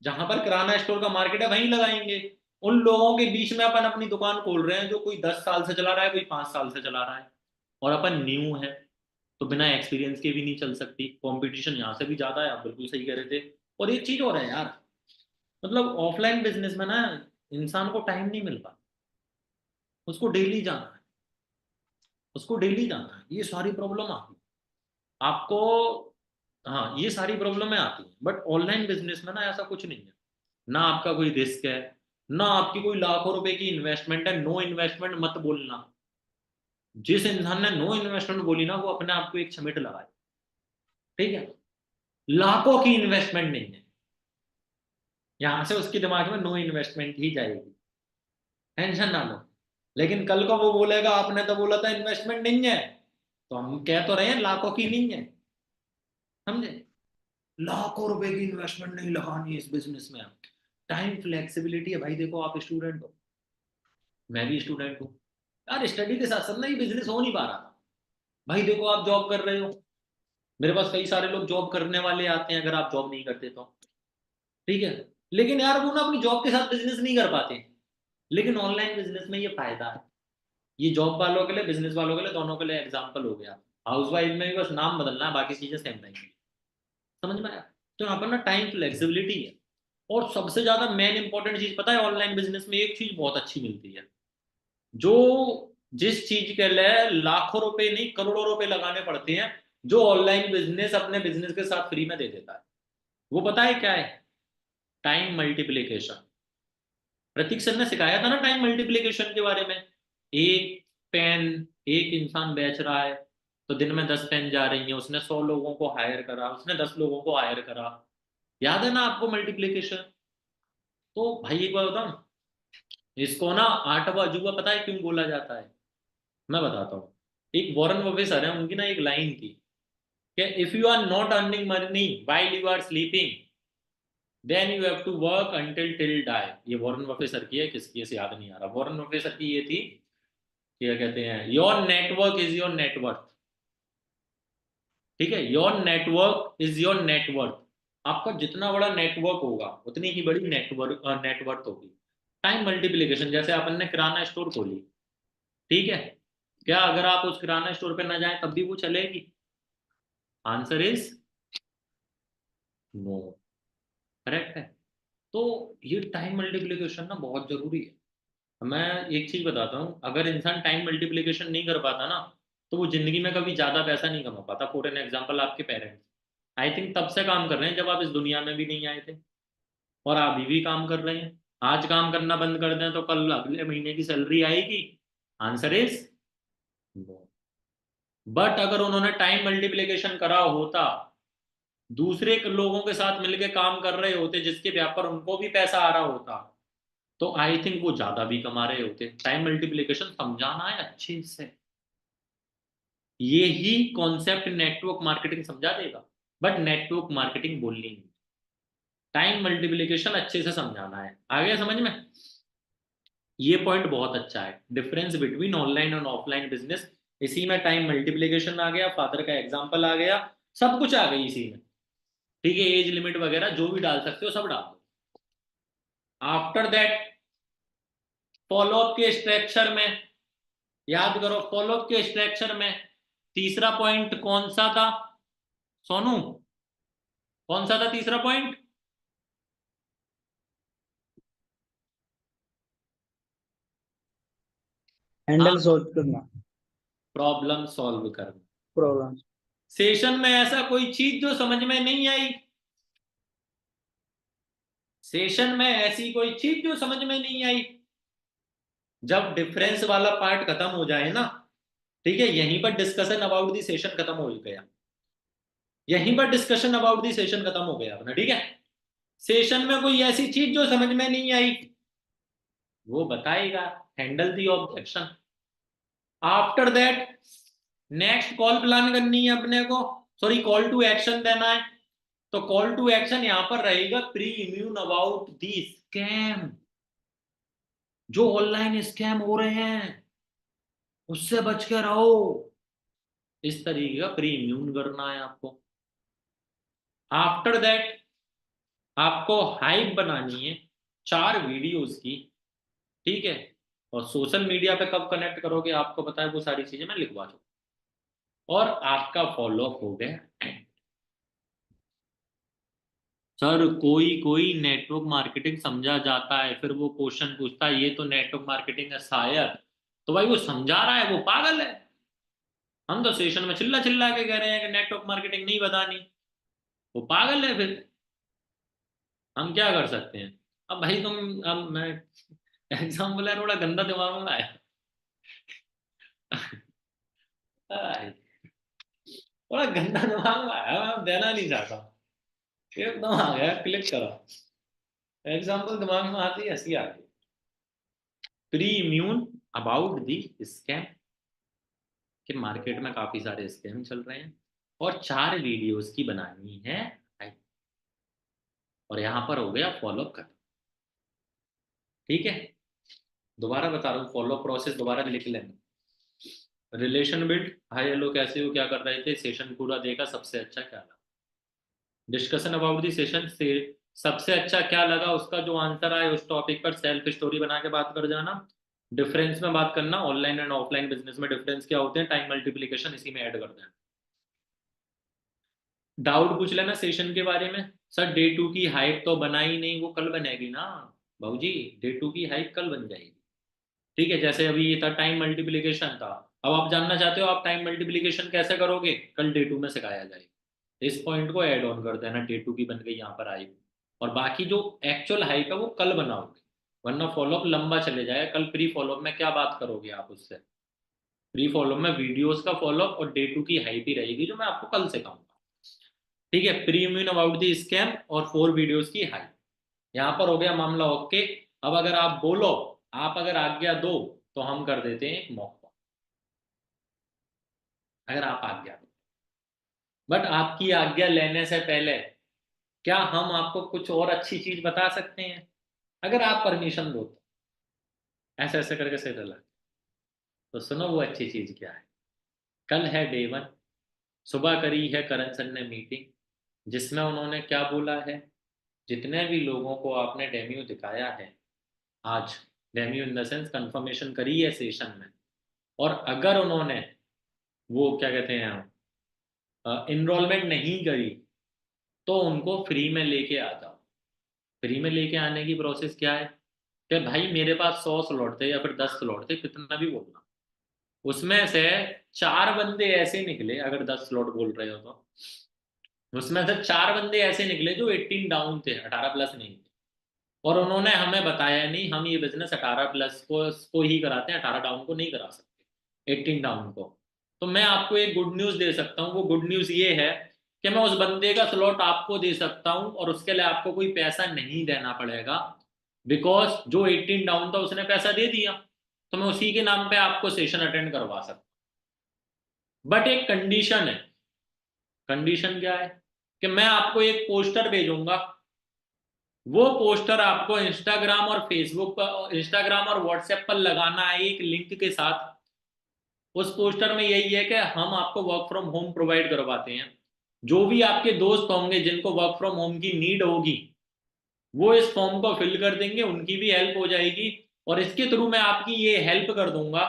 S1: जहां पर किराना स्टोर का मार्केट है वहीं लगाएंगे। उन लोगों के बीच में अपन अपनी दुकान खोल रहे हैं जो कोई 10 साल से चला रहा है, कोई 5 साल से चला रहा है। और अपन न्यू है, तो बिना एक्सपीरियंस के भी नहीं चल सकती। कंपटीशन यहाँ से भी ज्यादा है, आप बिल्कुल सही कह रहे थे। और एक चीज और है यार, मतलब ऑफलाइन बिजनेस में ना इंसान को टाइम नहीं मिल पाता। उसको डेली जाना है, उसको डेली जाना है, ये सारी प्रॉब्लम आती है आपको। हाँ, ये सारी प्रॉब्लमें आती हैं, बट ऑनलाइन बिजनेस में ना ऐसा कुछ नहीं है। ना आपका कोई रिस्क है, ना आपकी कोई लाखों रुपए की इन्वेस्टमेंट है। नो इन्वेस्टमेंट मत बोलना। जिस इंसान ने नो इन्वेस्टमेंट बोली ना वो अपने आप को एक चमेट लगाए। ठीक है। लाखों की इन्वेस्टमेंट नहीं है, यहां से उसके दिमाग में नो इन्वेस्टमेंट ही जाएगी। टेंशन ना लो। लेकिन कल को वो बोलेगा आपने तो बोला था इन्वेस्टमेंट नहीं है, तो हम कह तो रहे हैं लाखों की नहीं है। समझे? लाखों रुपए की इन्वेस्टमेंट नहीं लगानी है इस बिजनेस में। टाइम फ्लेक्सिबिलिटी है भाई। देखो आप स्टूडेंट हो, मैं भी स्टूडेंट हूँ यार। स्टडी के साथ साथ ना ये बिजनेस हो नहीं पा रहा था। भाई देखो आप जॉब कर रहे हो, मेरे पास कई सारे लोग जॉब करने वाले आते हैं अगर आप जॉब नहीं करते तो। ठीक है। लेकिन यार वो ना अपनी जॉब के साथ बिजनेस नहीं कर पाते। लेकिन ऑनलाइन बिजनेस में ये फायदा है। ये जॉब वालों के लिए, बिजनेस वालों के लिए, दोनों के लिए एग्जाम्पल हो गया। हाउस वाइफ में भी बस नाम बदलना है, बाकी चीजें सेम रहेंगी। समझ में आया? तो यहाँ पर ना टाइम फ्लेक्सिबिलिटी है। और सबसे ज्यादा मेन इंपॉर्टेंट चीज पता है, ऑनलाइन बिजनेस में एक चीज बहुत अच्छी मिलती है। जो जिस चीज के लिए लाखों रुपए नहीं करोड़ों रुपए लगाने पड़ते हैं, जो ऑनलाइन बिजनेस अपने बिजनेस के साथ फ्री में दे देता है, वो पता है क्या है? Time multiplication. प्रतीक सर ने सिखाया था ना टाइम मल्टीप्लीकेशन के बारे में। एक पेन, एक इंसान बेच रहा है, तो दिन में 10 पेन जा रही है, उसने 100 लोगों को हायर करा, उसने 10 लोगों को हायर करा। याद है ना आपको मल्टीप्लीकेशन? तो भाई एक बात बताऊं, इसको ना आठवां अजूबा पता है क्यों बोला जाता है? मैं बताता हूँ। एक वॉरेन बफे सर है, उनकी ना एक लाइन थी कि if you are not earning money while you are sleeping, then you have to work until till die. ये वॉरेन बफे सर की है, किसकी है से याद नहीं आ रहा। वॉरेन बफे सर की ये थी, क्या कहते हैं, your network is your net worth. ठीक है, your network is your net worth. आपका जितना बड़ा नेटवर्क होगा उतनी ही बड़ी नेटवर्थ होगी। टाइम मल्टीप्लीकेशन, जैसे अपन ने किराना स्टोर खोली, ठीक है, क्या अगर आप उस किराना स्टोर पे ना जाए तब भी वो चलेगी? Answer is no. करेक्ट है। तो ये टाइम मल्टीप्लीकेशन ना बहुत जरूरी है। मैं एक चीज बताता हूँ, अगर इंसान टाइम मल्टीप्लीकेशन नहीं कर पाता ना, तो वो जिंदगी में कभी ज्यादा पैसा नहीं कमा पाता। फॉर एन एग्जाम्पल, आपके पेरेंट्स आई थिंक तब से काम कर रहे हैं जब आप इस दुनिया में भी नहीं आए थे, और अभी भी काम कर रहे हैं। आज काम करना बंद कर दें तो कल अगले महीने की सैलरी आएगी? Answer is no. बट अगर उन्होंने टाइम मल्टीप्लिकेशन करा होता, दूसरे लोगों के साथ मिलके काम कर रहे होते जिसके व्यापार उनको भी पैसा आ रहा होता, तो आई थिंक वो ज्यादा भी कमा रहे होते। टाइम मल्टीप्लिकेशन समझाना है अच्छे से, ये ही कॉन्सेप्ट नेटवर्क मार्केटिंग समझा देगा। बट नेटवर्क मार्केटिंग बोलनी नहीं, टाइम मल्टीप्लिकेशन अच्छे से समझाना है। आ गया समझ में? ये पॉइंट बहुत अच्छा है, डिफरेंस बिटवीन ऑनलाइन और ऑफलाइन बिजनेस। इसी में टाइम मल्टीप्लिकेशन आ गया, फादर का एग्जांपल आ गया, सब कुछ आ गई इसी में। ठीक है, एज लिमिट वगैरह जो भी डाल सकते हो सब डाल दो। आफ्टर दैट फॉलोअप के स्ट्रक्चर में, याद करो फॉलोअप के स्ट्रक्चर में तीसरा पॉइंट कौन सा था सोनू? कौन सा था तीसरा पॉइंट?
S2: हैंडल सॉल्व करना
S1: प्रॉब्लम सॉल्व करना।
S2: प्रॉब्लम।
S1: सेशन में ऐसा कोई चीज जो समझ में नहीं आई, सेशन में ऐसी कोई चीज जो समझ में नहीं आई, जब डिफरेंस वाला पार्ट खत्म हो जाए ना, ठीक है, यहीं पर डिस्कशन अबाउट दी सेशन खत्म हो गया, यहीं पर डिस्कशन अबाउट दी सेशन खत्म हो गया अपना। ठीक है, सेशन में कोई ऐसी चीज जो समझ में नहीं आई वो बताएगा, handle the objection. After that next call plan करनी है अपने को, सॉरी कॉल टू एक्शन देना है। तो कॉल टू एक्शन यहां पर रहेगा, pre immune about the scam, जो ऑनलाइन स्कैम हो रहे हैं उससे बच के रहो। इस तरीके का प्री इम्यून करना है आपको। आफ्टर दैट आपको हाइप बनानी है 4 वीडियोस की। ठीक है, और सोशल मीडिया पे कब कनेक्ट करोगे आपको पता है, वो सारी चीजें मैं लिखवा दूँ। और आपका फॉलोअप हो गया। सर कोई कोई नेटवर्क मार्केटिंग समझा जाता है, फिर वो क्वेश्चन पूछता है ये तो नेटवर्क मार्केटिंग है शायद, तो भाई वो समझा रहा है वो पागल है। हम तो सेशन में चिल्ला चिल्ला के कह रहे हैं कि नेटवर्क मार्केटिंग नहीं बतानी, वो पागल है। फिर हम क्या कर सकते हैं? अब भाई तुम, अब मैं एग्जाम्पल है, थोड़ा गंदा दिमाग में आया। आय, थोड़ा गंदा दिमाग में आया, मैं देना नहीं चाहता, एकदम आ गया क्लिक करा, एग्जाम्पल दिमाग में आती है हंसी आ गई। Pre immune about the scam, कि मार्केट में काफी सारे स्कैम चल रहे हैं, और 4 वीडियोस की बनानी है। और यहां पर हो गया फॉलोअप खत्म। ठीक है, दोबारा बता रहा हूँ फॉलो प्रोसेस, दोबारा लिख लेना। रिलेशन बिल्ड, हाय हेलो कैसे हो क्या कर रहे थे, सेशन पूरा देखा, सबसे अच्छा क्या लगा, डिस्कशन अबाउट दी सेशन से सबसे अच्छा क्या लगा उसका जो आंसर आए उस टॉपिक पर सेल्फ स्टोरी बना के बात कर जाना। डिफरेंस में बात करना, ऑनलाइन एंड ऑफलाइन बिजनेस में डिफरेंस क्या होते हैं, टाइम मल्टीप्लिकेशन इसी में ऐड कर देना। डाउट पूछ लेना सेशन के बारे में, सर डे 2 की हाइप तो बनाई नहीं, वो कल बनेगी ना भाजी, डे 2 की हाइप कल बन जाएगी। ठीक है, जैसे अभी ये था टाइम मल्टीप्लिकेशन था, अब आप जानना चाहते हो आप टाइम मल्टीप्लिकेशन कैसे करोगे, कल डे 2 में सिखाया जाएगा। इस पॉइंट को ऐड ऑन कर देना, डे 2 की बन गई यहाँ पर हाइप, और बाकी जो एक्चुअल हाइप है वो कल बनाओगे, वरना फॉलोअप लंबा चले जाएगा। कल प्री फॉलोअप में क्या बात करोगे आप उससे, प्री फॉलोअप में वीडियोस का फॉलोअप और डे 2 की हाइप ही रहेगी जो मैं आपको कल सिखाऊंगा। ठीक है, प्रीमियम अबाउट दी स्कैम और 4 वीडियोस की हाई, यहां पर हो गया मामला ओके। अब अगर आप बोलो, आप अगर आज्ञा दो, तो हम कर देते हैं एक मॉक कॉल, अगर आप आज्ञा दो। बट आपकी आज्ञा लेने से पहले क्या हम आपको कुछ और अच्छी चीज बता सकते हैं, अगर आप परमिशन दो तो? ऐसे ऐसे करके सही लगा, तो सुनो वो अच्छी चीज क्या है। कल है डे 1, सुबह करी है करण सर ने मीटिंग, जिसमें उन्होंने क्या बोला है, जितने भी लोगों को आपने डेम्यू दिखाया है आज, डेम्यू इन द सेंस कंफर्मेशन करी है सेशन में, और अगर उन्होंने वो क्या कहते हैं इनरोलमेंट नहीं करी, तो उनको फ्री में लेके आ जाओ। फ्री में लेके आने की प्रोसेस क्या है, कि भाई मेरे पास 100 स्लॉट थे या फिर 10 स्लॉट थे, कितना भी बोलना, उसमें से 4 बंदे ऐसे निकले, अगर 10 स्लॉट बोल रहे हो तो उसमें से 4 बंदे ऐसे निकले जो 18 डाउन थे, 18 प्लस नहीं थे, और उन्होंने हमें बताया नहीं हम ये बिजनेस 18 प्लस को ही कराते हैं, 18 डाउन को नहीं करा सकते, 18 डाउन को। तो मैं आपको एक गुड न्यूज दे सकता हूँ। वो गुड न्यूज ये है कि मैं उस बंदे का स्लॉट आपको दे सकता हूँ और उसके लिए आपको कोई पैसा नहीं देना पड़ेगा, बिकॉज जो 18 डाउन था उसने पैसा दे दिया, तो मैं उसी के नाम पे आपको सेशन अटेंड करवा सकता हूँ। बट एक कंडीशन है। कंडीशन क्या है? कि मैं आपको एक पोस्टर भेजूंगा, वो पोस्टर आपको इंस्टाग्राम और फेसबुक पर, इंस्टाग्राम और व्हाट्सएप पर लगाना है एक लिंक के साथ। उस पोस्टर में यही है कि हम आपको वर्क फ्रॉम होम प्रोवाइड करवाते हैं। जो भी आपके दोस्त होंगे जिनको वर्क फ्रॉम होम की नीड होगी, वो इस फॉर्म को फिल कर देंगे, उनकी भी हेल्प हो जाएगी। और इसके थ्रू मैं आपकी ये हेल्प कर दूंगा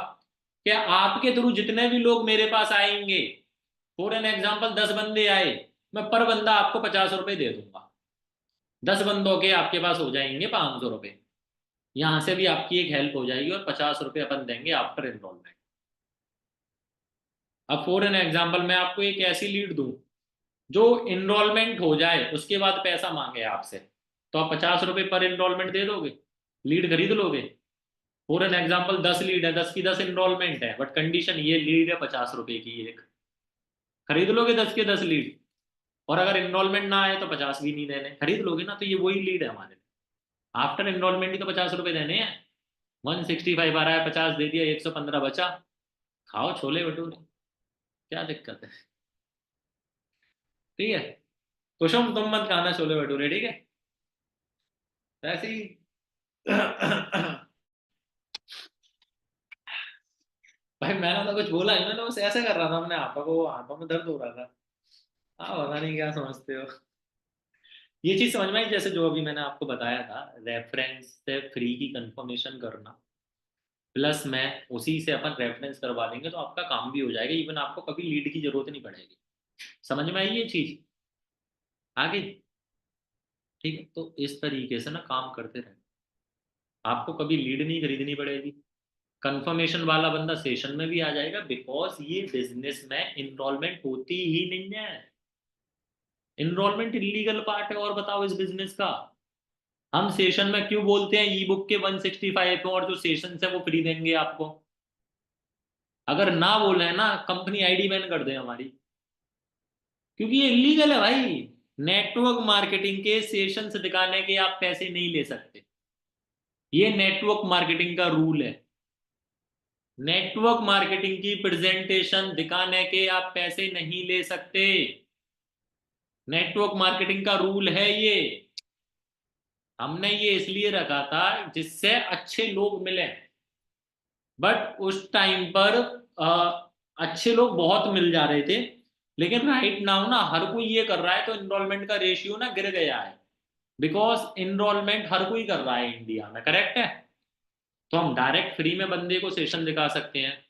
S1: कि आपके थ्रू जितने भी लोग मेरे पास आएंगे, फॉर एन एग्जाम्पल 10 बंदे आए, मैं पर बंदा आपको 50 रुपए दे दूंगा। 10 बंदों के आपके पास हो जाएंगे 500 रुपए। यहां से भी आपकी एक हेल्प हो जाएगी और 50 रुपए अपन देंगे आफ्टर एनरोलमेंट। अब फॉर एन एग्जाम्पल मैं आपको एक ऐसी लीड दूं जो इनरोलमेंट हो जाए उसके बाद पैसा मांगे आपसे, तो आप 50 रुपए पर इनरोलमेंट दे दोगे? लीड खरीद लोगे? फॉर एन एग्जाम्पल 10 लीड है, 10 की 10 इनरोलमेंट है, बट कंडीशन ये लीड है 50 रुपए की एक। खरीद लोगे 10 के 10 लीड? और अगर इनरोलमेंट ना आए तो 50 भी नहीं देने, खरीद लोगे ना? तो ये वही लीड है हमारे लिए। आफ्टर इनरोलमेंट ही तो 50 रुपए देने हैं। 165 आ रहा है, 50 दे दिया, 115 बचा। खाओ छोले भटूरे, क्या दिक्कत है? ठीक है? कुशुम तुम मत खाना छोले भटूरे, ठीक है? ऐसे ही। भाई मैंने तो कुछ बोला नहीं, मैं तो बस ऐसे कर रहा था, अपने हाथों को, हाथों में दर्द हो रहा था। हाँ, पता नहीं क्या समझते हो। ये चीज समझ में आई, जैसे जो अभी मैंने आपको बताया था, रेफरेंस से फ्री की कंफर्मेशन करना, प्लस मैं उसी से अपन रेफरेंस करवा देंगे तो आपका काम भी हो जाएगा, इवन आपको कभी लीड की जरूरत नहीं पड़ेगी। समझ में आई ये चीज? आगे? ठीक है, तो इस तरीके से ना काम करते रहे, आपको कभी लीड नहीं खरीदनी पड़ेगी। कंफर्मेशन वाला बंदा सेशन में भी आ जाएगा, बिकॉज ये बिजनेस में इनरोलमेंट होती ही नहीं है। इनरोलमेंट इलीगल पार्ट है। और बताओ इस बिजनेस का हम सेशन में क्यों बोलते हैं ई बुक के 165 पे, और जो सेशन है वो फ्री देंगे आपको? अगर ना बोले ना, कंपनी आईडी बैन कर दे हमारी, क्योंकि ये इलीगल है भाई। नेटवर्क मार्केटिंग के सेशंस दिखाने के आप पैसे नहीं ले सकते। ये नेटवर्क मार्केटिंग का रूल है। नेटवर्क मार्केटिंग की प्रेजेंटेशन दिखाने के आप पैसे नहीं ले सकते। नेटवर्क मार्केटिंग का रूल है ये। हमने ये इसलिए रखा था जिससे अच्छे लोग मिले, बट उस टाइम पर अच्छे लोग बहुत मिल जा रहे थे। लेकिन राइट नाउ ना हर कोई ये कर रहा है, तो इनरोलमेंट का रेशियो ना गिर गया है, बिकॉज इनरोलमेंट हर कोई कर रहा है इंडिया में, करेक्ट है? तो हम डायरेक्ट फ्री में बंदे को सेशन दिखा सकते हैं।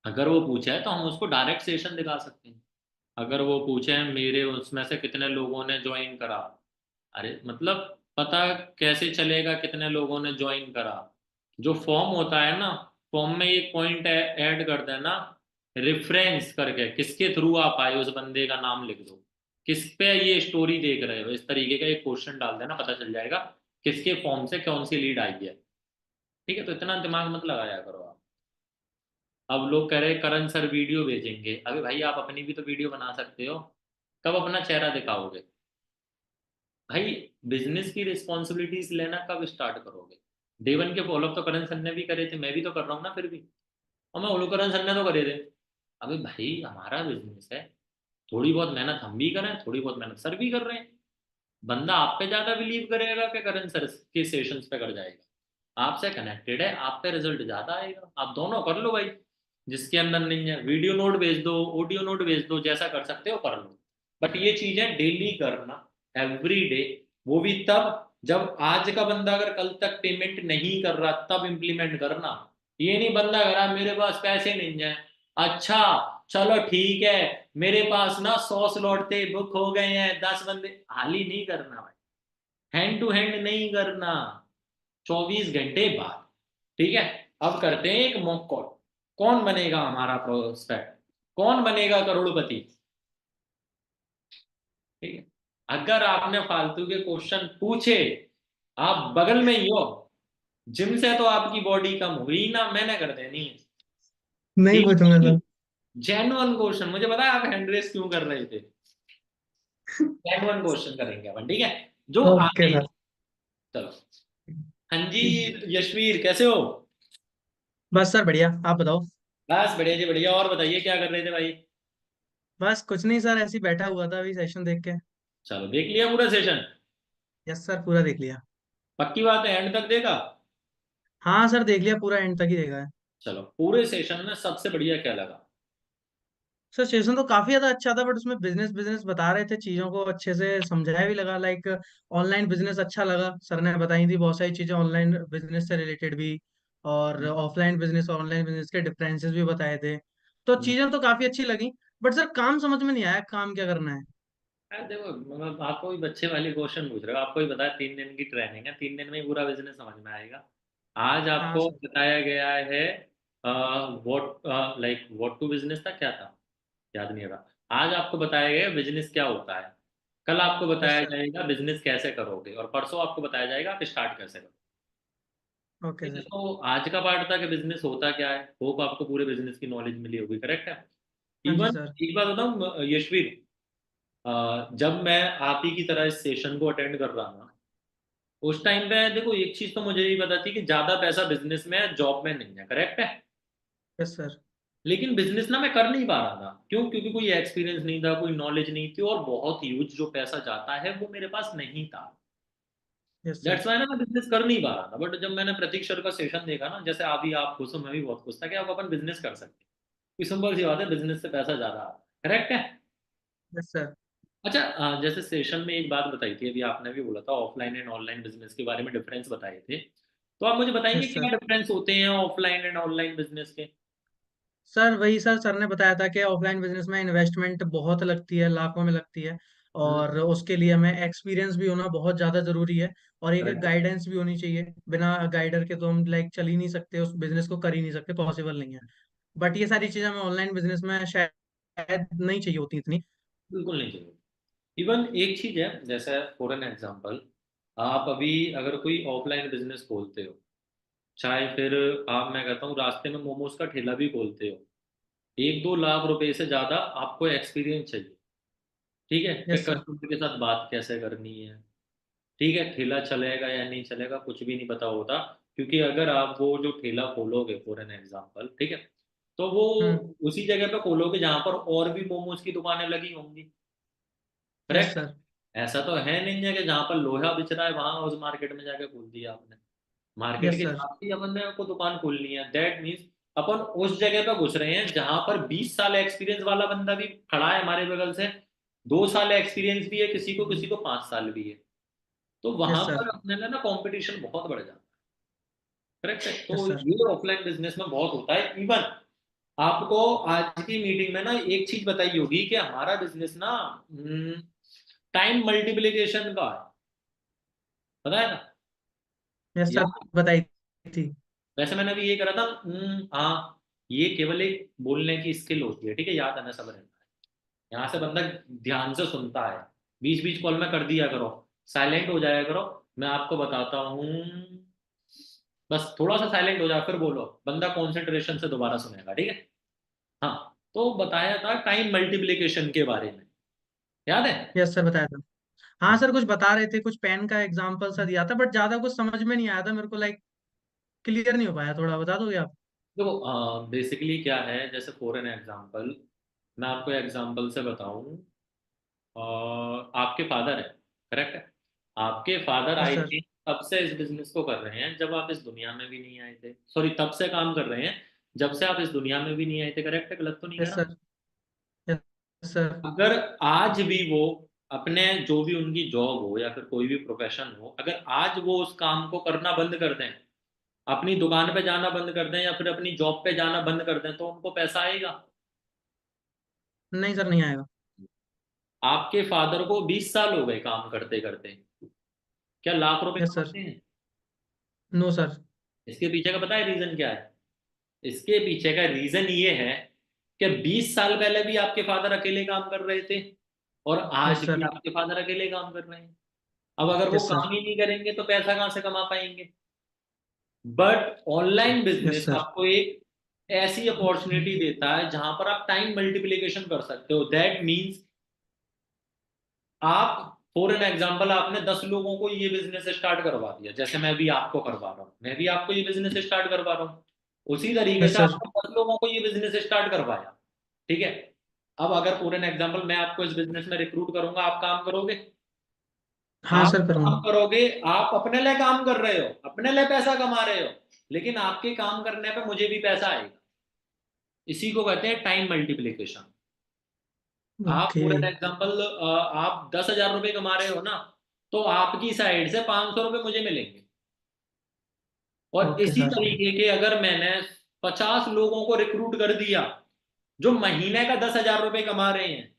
S1: अगर वो पूछा है तो हम उसको डायरेक्ट सेशन दिखा सकते हैं। अगर वो पूछे मेरे उसमें से कितने लोगों ने ज्वाइन करा, अरे मतलब पता कैसे चलेगा कितने लोगों ने ज्वाइन करा? जो फॉर्म होता है ना, फॉर्म में एक पॉइंट ऐड कर देना, रेफरेंस करके, किसके थ्रू आप आए उस बंदे का नाम लिख दो, किस पे ये स्टोरी देख रहे हो, इस तरीके का एक क्वेश्चन डाल देना, पता चल जाएगा किसके फॉर्म से कौन सी लीड आई है। ठीक है? तो इतना दिमाग मत लगाया करो आप। अब लोग कह रहे हैं करण सर वीडियो भेजेंगे, अबे भाई आप अपनी भी तो वीडियो बना सकते हो। कब अपना चेहरा दिखाओगे भाई? बिजनेस की रिस्पॉन्सिबिलिटीज लेना कब स्टार्ट करोगे? डे वन के फॉलोअप तो करण सर ने भी करे थे, मैं भी तो कर रहा हूँ ना फिर भी। और मैं बोलूँ करण सर ने तो करे थे। अबे भाई हमारा बिजनेस है, थोड़ी बहुत मेहनत हम भी करें, थोड़ी बहुत मेहनत सर भी कर रहे हैं। बंदा आप पे ज्यादा बिलीव करेगा कि करण सर के सेशंस पे कर जाएगा? आपसे कनेक्टेड है, आप पे रिजल्ट ज्यादा आएगा, आप दोनों कर लो भाई। जिसके अंदर नहीं है वीडियो नोट भेज दो, ऑडियो नोट भेज दो, जैसा कर सकते हो कर लो। बट ये चीजें डेली करना, एवरी डे। वो भी तब जब आज का बंदा अगर कल तक पेमेंट नहीं कर रहा तब इम्प्लीमेंट करना। ये नहीं बंदा कह रहा मेरे पास पैसे नहीं है, अच्छा चलो ठीक है, मेरे पास ना 100 स्लॉट थे बुक हो गए हैं 10 बंदे, हाल ही नहीं करना भाई। हैंड टू हैंड नहीं करना, 24 घंटे बाद। ठीक है? अब करते हैं एक मॉक कॉल। कौन बनेगा हमारा प्रोस्पेक्ट? कौन बनेगा करोड़पति? ठीक है? अगर आपने फालतू के क्वेश्चन पूछे, आप बगल में ही हो, जिम से तो आपकी बॉडी कम हुई ना, मैंने कर देनी है।
S2: नहीं पूछूंगा सर।
S1: जेन्युइन क्वेश्चन, मुझे पता है आप हैंड रेस क्यों कर रहे थे। जेन्युइन क्वेश्चन करेंगे अपन, ठीक है, जो
S2: ओके
S1: आगे।
S2: सर।
S1: चलो। हाँ जी। यशवीर कैसे हो?
S2: बस सर बढ़िया, आप बताओ।
S1: बस बढ़िया जी बढ़िया। और बताइए क्या कर रहे थे भाई?
S2: बस कुछ नहीं सर, ऐसे ही बैठा हुआ था अभी सेशन देख के।
S1: चलो, देख लिया पूरा सेशन?
S2: यस सर, पूरा देख लिया।
S1: पक्की बात है, एंड तक देखा?
S2: हाँ सर, देख लिया, पूरा एंड तक ही देखा है।
S1: चलो, पूरे सेशन में सबसे बढ़िया क्या लगा?
S2: सर सेशन तो काफी ज्यादा अच्छा था, बट उसमें बिजनेस बिजनेस बता रहे थे, चीजों को अच्छे से समझाया भी लगा, लाइक ऑनलाइन बिजनेस अच्छा लगा, सर ने बताई थी बहुत सारी चीजें ऑनलाइन बिजनेस से रिलेटेड भी। और ऑफलाइन बिजनेस और ऑनलाइन बिजनेस के डिफरेंसेस भी बताए थे। तो चीजें तो काफी अच्छी लगी। बट सर काम समझ में नहीं आया, काम क्या करना है।
S1: अरे देखो, मतलब आपको भी बच्चे वाली क्वेश्चन पूछ रहे हो, आपको भी पता है 3 दिन की ट्रेनिंग है, 3 दिन में ही पूरा बिजनेस समझ में आएगा। आज
S2: हाँ
S1: आपको
S2: सर।
S1: बताया गया है what, like what to business था क्या था, याद नहीं रहा। आज आपको बताया गया बिजनेस क्या होता है। कल आपको
S2: यस
S1: बताया
S2: सर।
S1: जाएगा बिजनेस कैसे करोगे, और परसों आपको बताया जाएगा आप स्टार्ट कैसे करोगे।
S2: ओके
S1: ठीक है,
S2: सर।
S1: तो आज का पार्ट था कि बिजनेस होता क्या है, होप आपको पूरे बिजनेस की नॉलेज मिली होगी, करेक्ट है।
S2: हाँ जी
S1: इवन
S2: सर।
S1: एक बात बताऊं यशवीर, जब मैं आप ही की तरह इस सेशन को अटेंड कर रहा था, उस टाइम पे देखो एक चीज तो मुझे ही पता थी कि ज्यादा पैसा बिजनेस में है, जॉब में नहीं है, करेक्ट है।
S2: Yes sir.
S1: लेकिन बिजनेस ना मैं कर नहीं पा रहा था, क्यों? क्योंकि कोई एक्सपीरियंस नहीं था, कोई नॉलेज नहीं थी, और बहुत ह्यूज जो पैसा जाता है वो मेरे पास नहीं था।
S2: Yes sir.
S1: दैट्स वाई ना मैं बिजनेस कर नहीं पा रहा था। बट जब मैंने प्रतीक सर का सेशन देखा ना, जैसे अभी आप खुश हो, मैं भी बहुत खुश था कि आप अपन बिजनेस कर सकते हैं। कोई सिंपल सी बात है, बिजनेस से पैसा ज्यादा आता है, करेक्ट है।
S2: Yes sir.
S1: अच्छा, जैसे सेशन में एक बात बताई थी, अभी आपने भी बोला था ऑफलाइन एंड ऑनलाइन बिजनेस के बारे में डिफरेंस बताए थे, तो आप मुझे बताएंगे
S2: यस
S1: क्या
S2: सर।
S1: डिफरेंस होते हैं ऑफलाइन एंड ऑनलाइन बिजनेस के?
S2: सर वही सर ने बताया था कि ऑफलाइन बिजनेस में इन्वेस्टमेंट बहुत लगती है, लाखों में लगती है। और उसके लिए हमें एक्सपीरियंस भी होना बहुत ज़्यादा ज़रूरी है। और एक
S1: करेक्ट।
S2: गाइडेंस भी होनी चाहिए, बिना गाइडर के तो हम लाइक चल ही नहीं सकते, उस बिजनेस को कर ही नहीं सकते, पॉसिबल नहीं है। बट ये सारी चीज़ें हमें ऑनलाइन बिजनेस में शायद नहीं चाहिए होती इतनी।
S1: बिल्कुल नहीं चाहिए। इवन एक चीज है, जैसे फॉर एन एग्जांपल, आप अभी अगर कोई ऑफलाइन बिजनेस खोलते हो, चाहे फिर आप, मैं कहता हूँ रास्ते में मोमोज का ठेला भी खोलते हो, 1-2 लाख रुपए से ज्यादा आपको एक्सपीरियंस चाहिए। ठीक है, कि
S2: यस सर।
S1: कस्टमर के साथ बात कैसे करनी है। ठीक है, ठेला चलेगा या नहीं चलेगा कुछ भी नहीं पता होता, क्योंकि अगर आप वो जो ठेला खोलोगे फॉर एन एग्जांपल, ठीक है, तो वो उसी जगह पे खोलोगे जहां पर और भी मोमोज की दुकानें लगी होंगी,
S2: यस
S1: करेक्ट।
S2: सर।
S1: ऐसा तो है नहीं है कि जहां पर लोहा बिच रहा है वहां उस मार्केट में जाके खोल दिया आपने। मार्केट
S2: यस
S1: के
S2: सर।
S1: हिसाब से ही अपन ने को दुकान खोलनी है, दैट मीन्स अपन उस जगह पे घुस रहे हैं जहां पर 20 साल एक्सपीरियंस वाला बंदा भी खड़ा है हमारे बगल से, 2 साल एक्सपीरियंस भी है किसी को 5 साल भी है। तो वहां
S2: यस सर।
S1: पर अपने ना कंपटीशन बहुत बढ़ जाता है, करेक्ट है। तो
S2: यस सर।
S1: ये ऑफलाइन बिजनेस में बहुत होता है। इवन आपको आज की मीटिंग में ना एक चीज बताई होगी कि हमारा बिजनेस ना टाइम मल्टीप्लिकेशन का है, पता है ना?
S2: यस
S1: या
S2: सर, बताई थी।
S1: वैसे मैंने भी ये करा था, हाँ, ये केवल एक बोलने की स्किल होती है, ठीक है, याद आना सब रहता है। यहाँ से बंदा ध्यान से सुनता है, बीच बीच कॉल में कर दिया करो, साइलेंट हो जाया करो। मैं आपको बताता हूँ, बस थोड़ा सा साइलेंट हो जाओ फिर बोलो, बंदा कॉन्सेंट्रेशन से दोबारा सुनेगा, ठीक है। हाँ, तो बताया था टाइम मल्टीप्लिकेशन के बारे में, याद है?
S2: यस सर, बताया था। हाँ
S1: हाँ,
S2: सर, कुछ बता रहे थे, कुछ पेन का एग्जांपल सा दिया था, बट ज्यादा कुछ समझ में नहीं आया था मेरे को, लाइक क्लियर नहीं हो पाया, थोड़ा बता दोगे आप।
S1: देखो बेसिकली क्या है, जैसे फॉर एन एग्जांपल, मैं आपको एग्जांपल से बताऊं, आपके फादर है, करेक्ट है। आपके father
S2: yes
S1: I
S2: sir.
S1: Think तब से इस बिजनेस को कर रहे हैं जब आप इस दुनिया में भी नहीं आए थे, सॉरी, तब से काम कर रहे हैं जब से आप इस दुनिया में भी नहीं आए थे, करेक्ट है, गलत तो नहीं कह
S2: यस
S1: रहा?
S2: सर। Yes sir.
S1: अगर आज भी वो अपने, जो भी उनकी जॉब हो या फिर कोई भी प्रोफेशन हो, अगर आज वो उस काम को करना बंद कर दें, अपनी दुकान पे जाना बंद कर दें या फिर अपनी जॉब पे जाना बंद कर दें, तो उनको पैसा आएगा?
S2: नहीं सर, नहीं आएगा।
S1: आपके फादर को 20 साल हो गए काम करते करते, क्या लाख रुपए
S2: यस सर।
S1: कमाते हैं?
S2: No sir.
S1: इसके पीछे का पता है रीजन क्या है? इसके पीछे का रीजन ये है कि 20 साल पहले भी आपके फादर अकेले काम कर रहे थे, और आज
S2: यस
S1: भी
S2: सर।
S1: आपके फादर अकेले काम कर रहे हैं। अब अगर वो
S2: यस सर।
S1: काम ही नहीं करेंगे तो पैसा कहाँ से कमा पाएंगे? But online
S2: yes
S1: business
S2: sir.
S1: आपको एक ऐसी अपॉर्चुनिटी देता है जहां पर आप टाइम मल्टीप्लिकेशन कर सकते हो। दैट मीन्स आप, फॉर एन एग्जाम्पल, आपने 10 लोगों को ये बिजनेस स्टार्ट करवा दिया, जैसे मैं भी आपको करवा रहा हूँ, मैं भी आपको ये बिजनेस स्टार्ट करवा रहा हूँ, उसी तरीके
S2: यस
S1: से
S2: सर।
S1: आपने 10 लोगों को ये बिजनेस स्टार्ट करवाया। ठीक है। अब अगर फॉर एन एग्जाम्पल मैं आपको इस बिजनेस में रिक्रूट करूंगा, आप काम करोगे?
S2: हाँ
S1: आप
S2: सर
S1: काम
S2: करूँगा।
S1: करोगे, आप अपने लिए काम कर रहे हो, अपने लिए पैसा कमा रहे हो, लेकिन आपके काम करने पे मुझे भी पैसा आएगा। इसी को कहते हैं टाइम मल्टीप्लिकेशन। आप
S2: ओके।
S1: फॉर एन एग्जाम्पल, आप 10,000 रुपये कमा रहे हो ना, तो आपकी साइड से 500 रुपये मुझे मिलेंगे। और
S2: ओके
S1: इसी
S2: सर।
S1: तरीके के अगर मैंने 50 लोगों को रिक्रूट कर दिया जो महीने का 10,000 रुपये कमा रहे हैं,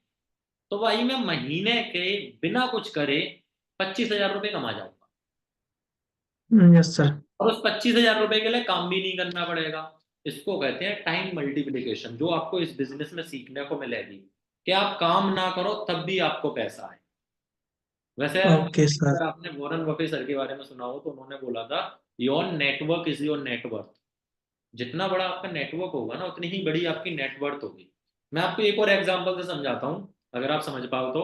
S1: तो वही मैं महीने के बिना कुछ करे 25,000 रुपये कमा जाऊंगा।
S2: Yes sir.
S1: और उस 25,000 रुपये के लिए काम भी नहीं करना पड़ेगा। इसको कहते हैं टाइम मल्टीप्लिकेशन, जो आपको इस बिजनेस में सीखने को मिलेगी कि आप काम ना करो तब भी आपको पैसा आए। वैसे
S2: ओके सर।
S1: अगर आपने वॉरेन बफे सर के बारे में सुना हो, तो उन्होंने बोला था, your network is your net worth. जितना बड़ा आपका नेटवर्क होगा ना, उतनी ही बड़ी आपकी नेटवर्थ होगी। मैं आपको एक और एग्जांपल से समझाता हूँ, अगर आप समझ पाओ तो।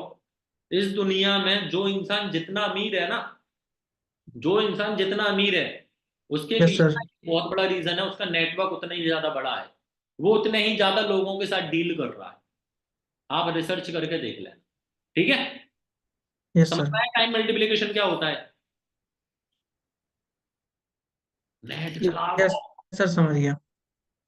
S1: इस दुनिया में जो इंसान जितना अमीर है ना, जो इंसान जितना अमीर है, उसके
S2: यस
S1: पीछे
S2: सर।
S1: ना एक बहुत बड़ा रीजन है, उसका नेटवर्क उतना ही ज्यादा बड़ा है। वो उतने ही ज्यादा लोगों के साथ डील कर रहा है। आप रिसर्च करके देख लें। ठीक है।
S2: यस
S1: समझ
S2: सर।
S1: में आया टाइम मल्टीप्लिकेशन क्या होता है? नेट चलाओ।
S2: यस सर समझ गया।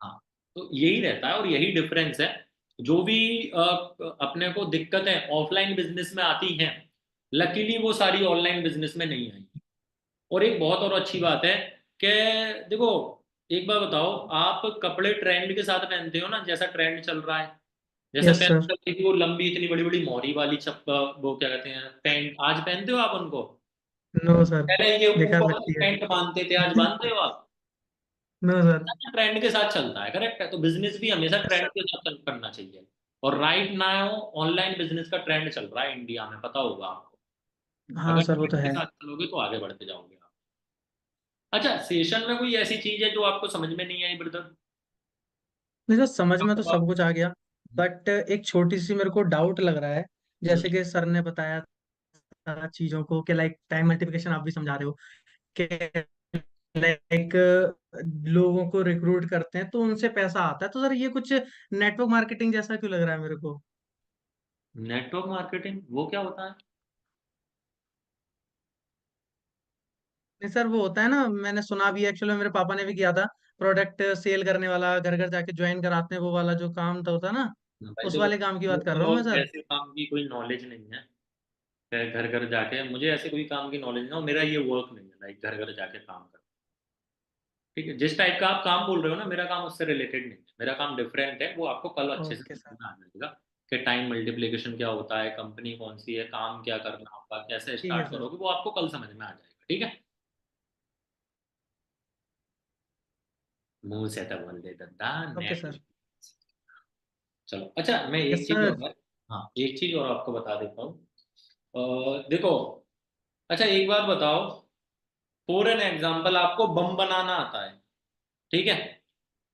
S1: हाँ। तो यही रहता है और यही डिफरेंस है। जो भी अपने को दिक्कतें ऑफलाइन बिजनेस में आती हैं, लकीली वो सारी ऑनलाइन बिजनेस में नहीं आई। और एक बहुत और अच्छी बात है कि देखो, एक बार बताओ, आप कपड़े ट्रेंड के साथ पहनते हो ना, जैसा ट्रेंड चल रहा है। जैसे
S2: यस
S1: पहले
S2: सर।
S1: चलती थी वो लंबी इतनी बड़ी बड़ी मोहरी वाली चप्पल, वो क्या कहते हैं, पैंट, आज पहनते हो आप उनको?
S2: No sir.
S1: पहले ये
S2: बेकार
S1: ऊपर
S2: लगती है।
S1: पैंट बांधते थे, आज बांधते हो आप?
S2: No sir.
S1: ट्रेंड के साथ चलता है, करेक्ट है। तो बिजनेस भी हमेशा
S2: यस
S1: ट्रेंड
S2: सर।
S1: के साथ करना चाहिए। और राइट नाउ ऑनलाइन बिजनेस का ट्रेंड चल रहा है इंडिया में, पता होगा आपको।
S2: हाँ
S1: अगर
S2: सर वो तो
S1: ट्रेंड के
S2: है।
S1: साथ चलोगे तो आगे बढ़ते जाओगे आप। अच्छा, सेशन में कोई ऐसी चीज है जो आपको समझ में नहीं आई ब्रदर?
S2: नहीं सर समझ में तो सब कुछ आ गया।
S1: हम्म।
S2: बट एक छोटी सी मेरे को डाउट लग रहा है। जैसे कि सर ने बताया था चीजों को कि लाइक टाइम मल्टीप्लिकेशन आप भी समझा रहे हो कि लाइक लोगों को रिक्रूट करते हैं तो उनसे पैसा आता है, तो सर ये कुछ नेटवर्क मार्केटिंग जैसा क्यों लग रहा है मेरे को?
S1: नेटवर्क मार्केटिंग वो क्या होता है?
S2: नहीं सर वो होता है ना, मैंने सुना भी एक्चुअली, मेरे पापा ने भी किया था। प्रोडक्ट सेल करने वाला, घर घर जाके ज्वाइन कराते हैं, वो वाला जो काम था होता है ना।
S1: भाई
S2: उस
S1: देखो,
S2: वाले काम की
S1: वो
S2: बात कर रहा हूँ मैं
S1: तो
S2: सर।
S1: ऐसे काम की कोई नॉलेज नहीं है। घर घर जाके मुझे ऐसे कोई काम की नॉलेज नहीं है, और मेरा ये वर्क नहीं है लाइक घर घर जाके काम करना। ठीक है, जिस टाइप का आप काम बोल रहे हो ना, मेरा काम उससे रिलेटेड नहीं है, मेरा काम डिफरेंट है। वो आपको कल अच्छे से
S2: ओके
S1: समझ
S2: सर।
S1: में आ जाएगा कि टाइम मल्टीप्लिकेशन क्या होता है, कंपनी कौन सी है, काम क्या करना होगा, कैसे
S2: ठीक है
S1: स्टार्ट
S2: सर।
S1: करोगे, वो आपको कल समझ में आ जाएगा। ठीक है। मुंह से तो बोल दे दद्दा,
S2: ओके
S1: नेट।
S2: सर।
S1: चलो, अच्छा, मैं एक
S2: यस
S1: चीज
S2: सर।
S1: और है। हाँ, एक चीज और आपको बता देता हूँ। देखो, अच्छा एक बात बताओ, फॉर एन एग्जाम्पल आपको बम बनाना आता है। ठीक है।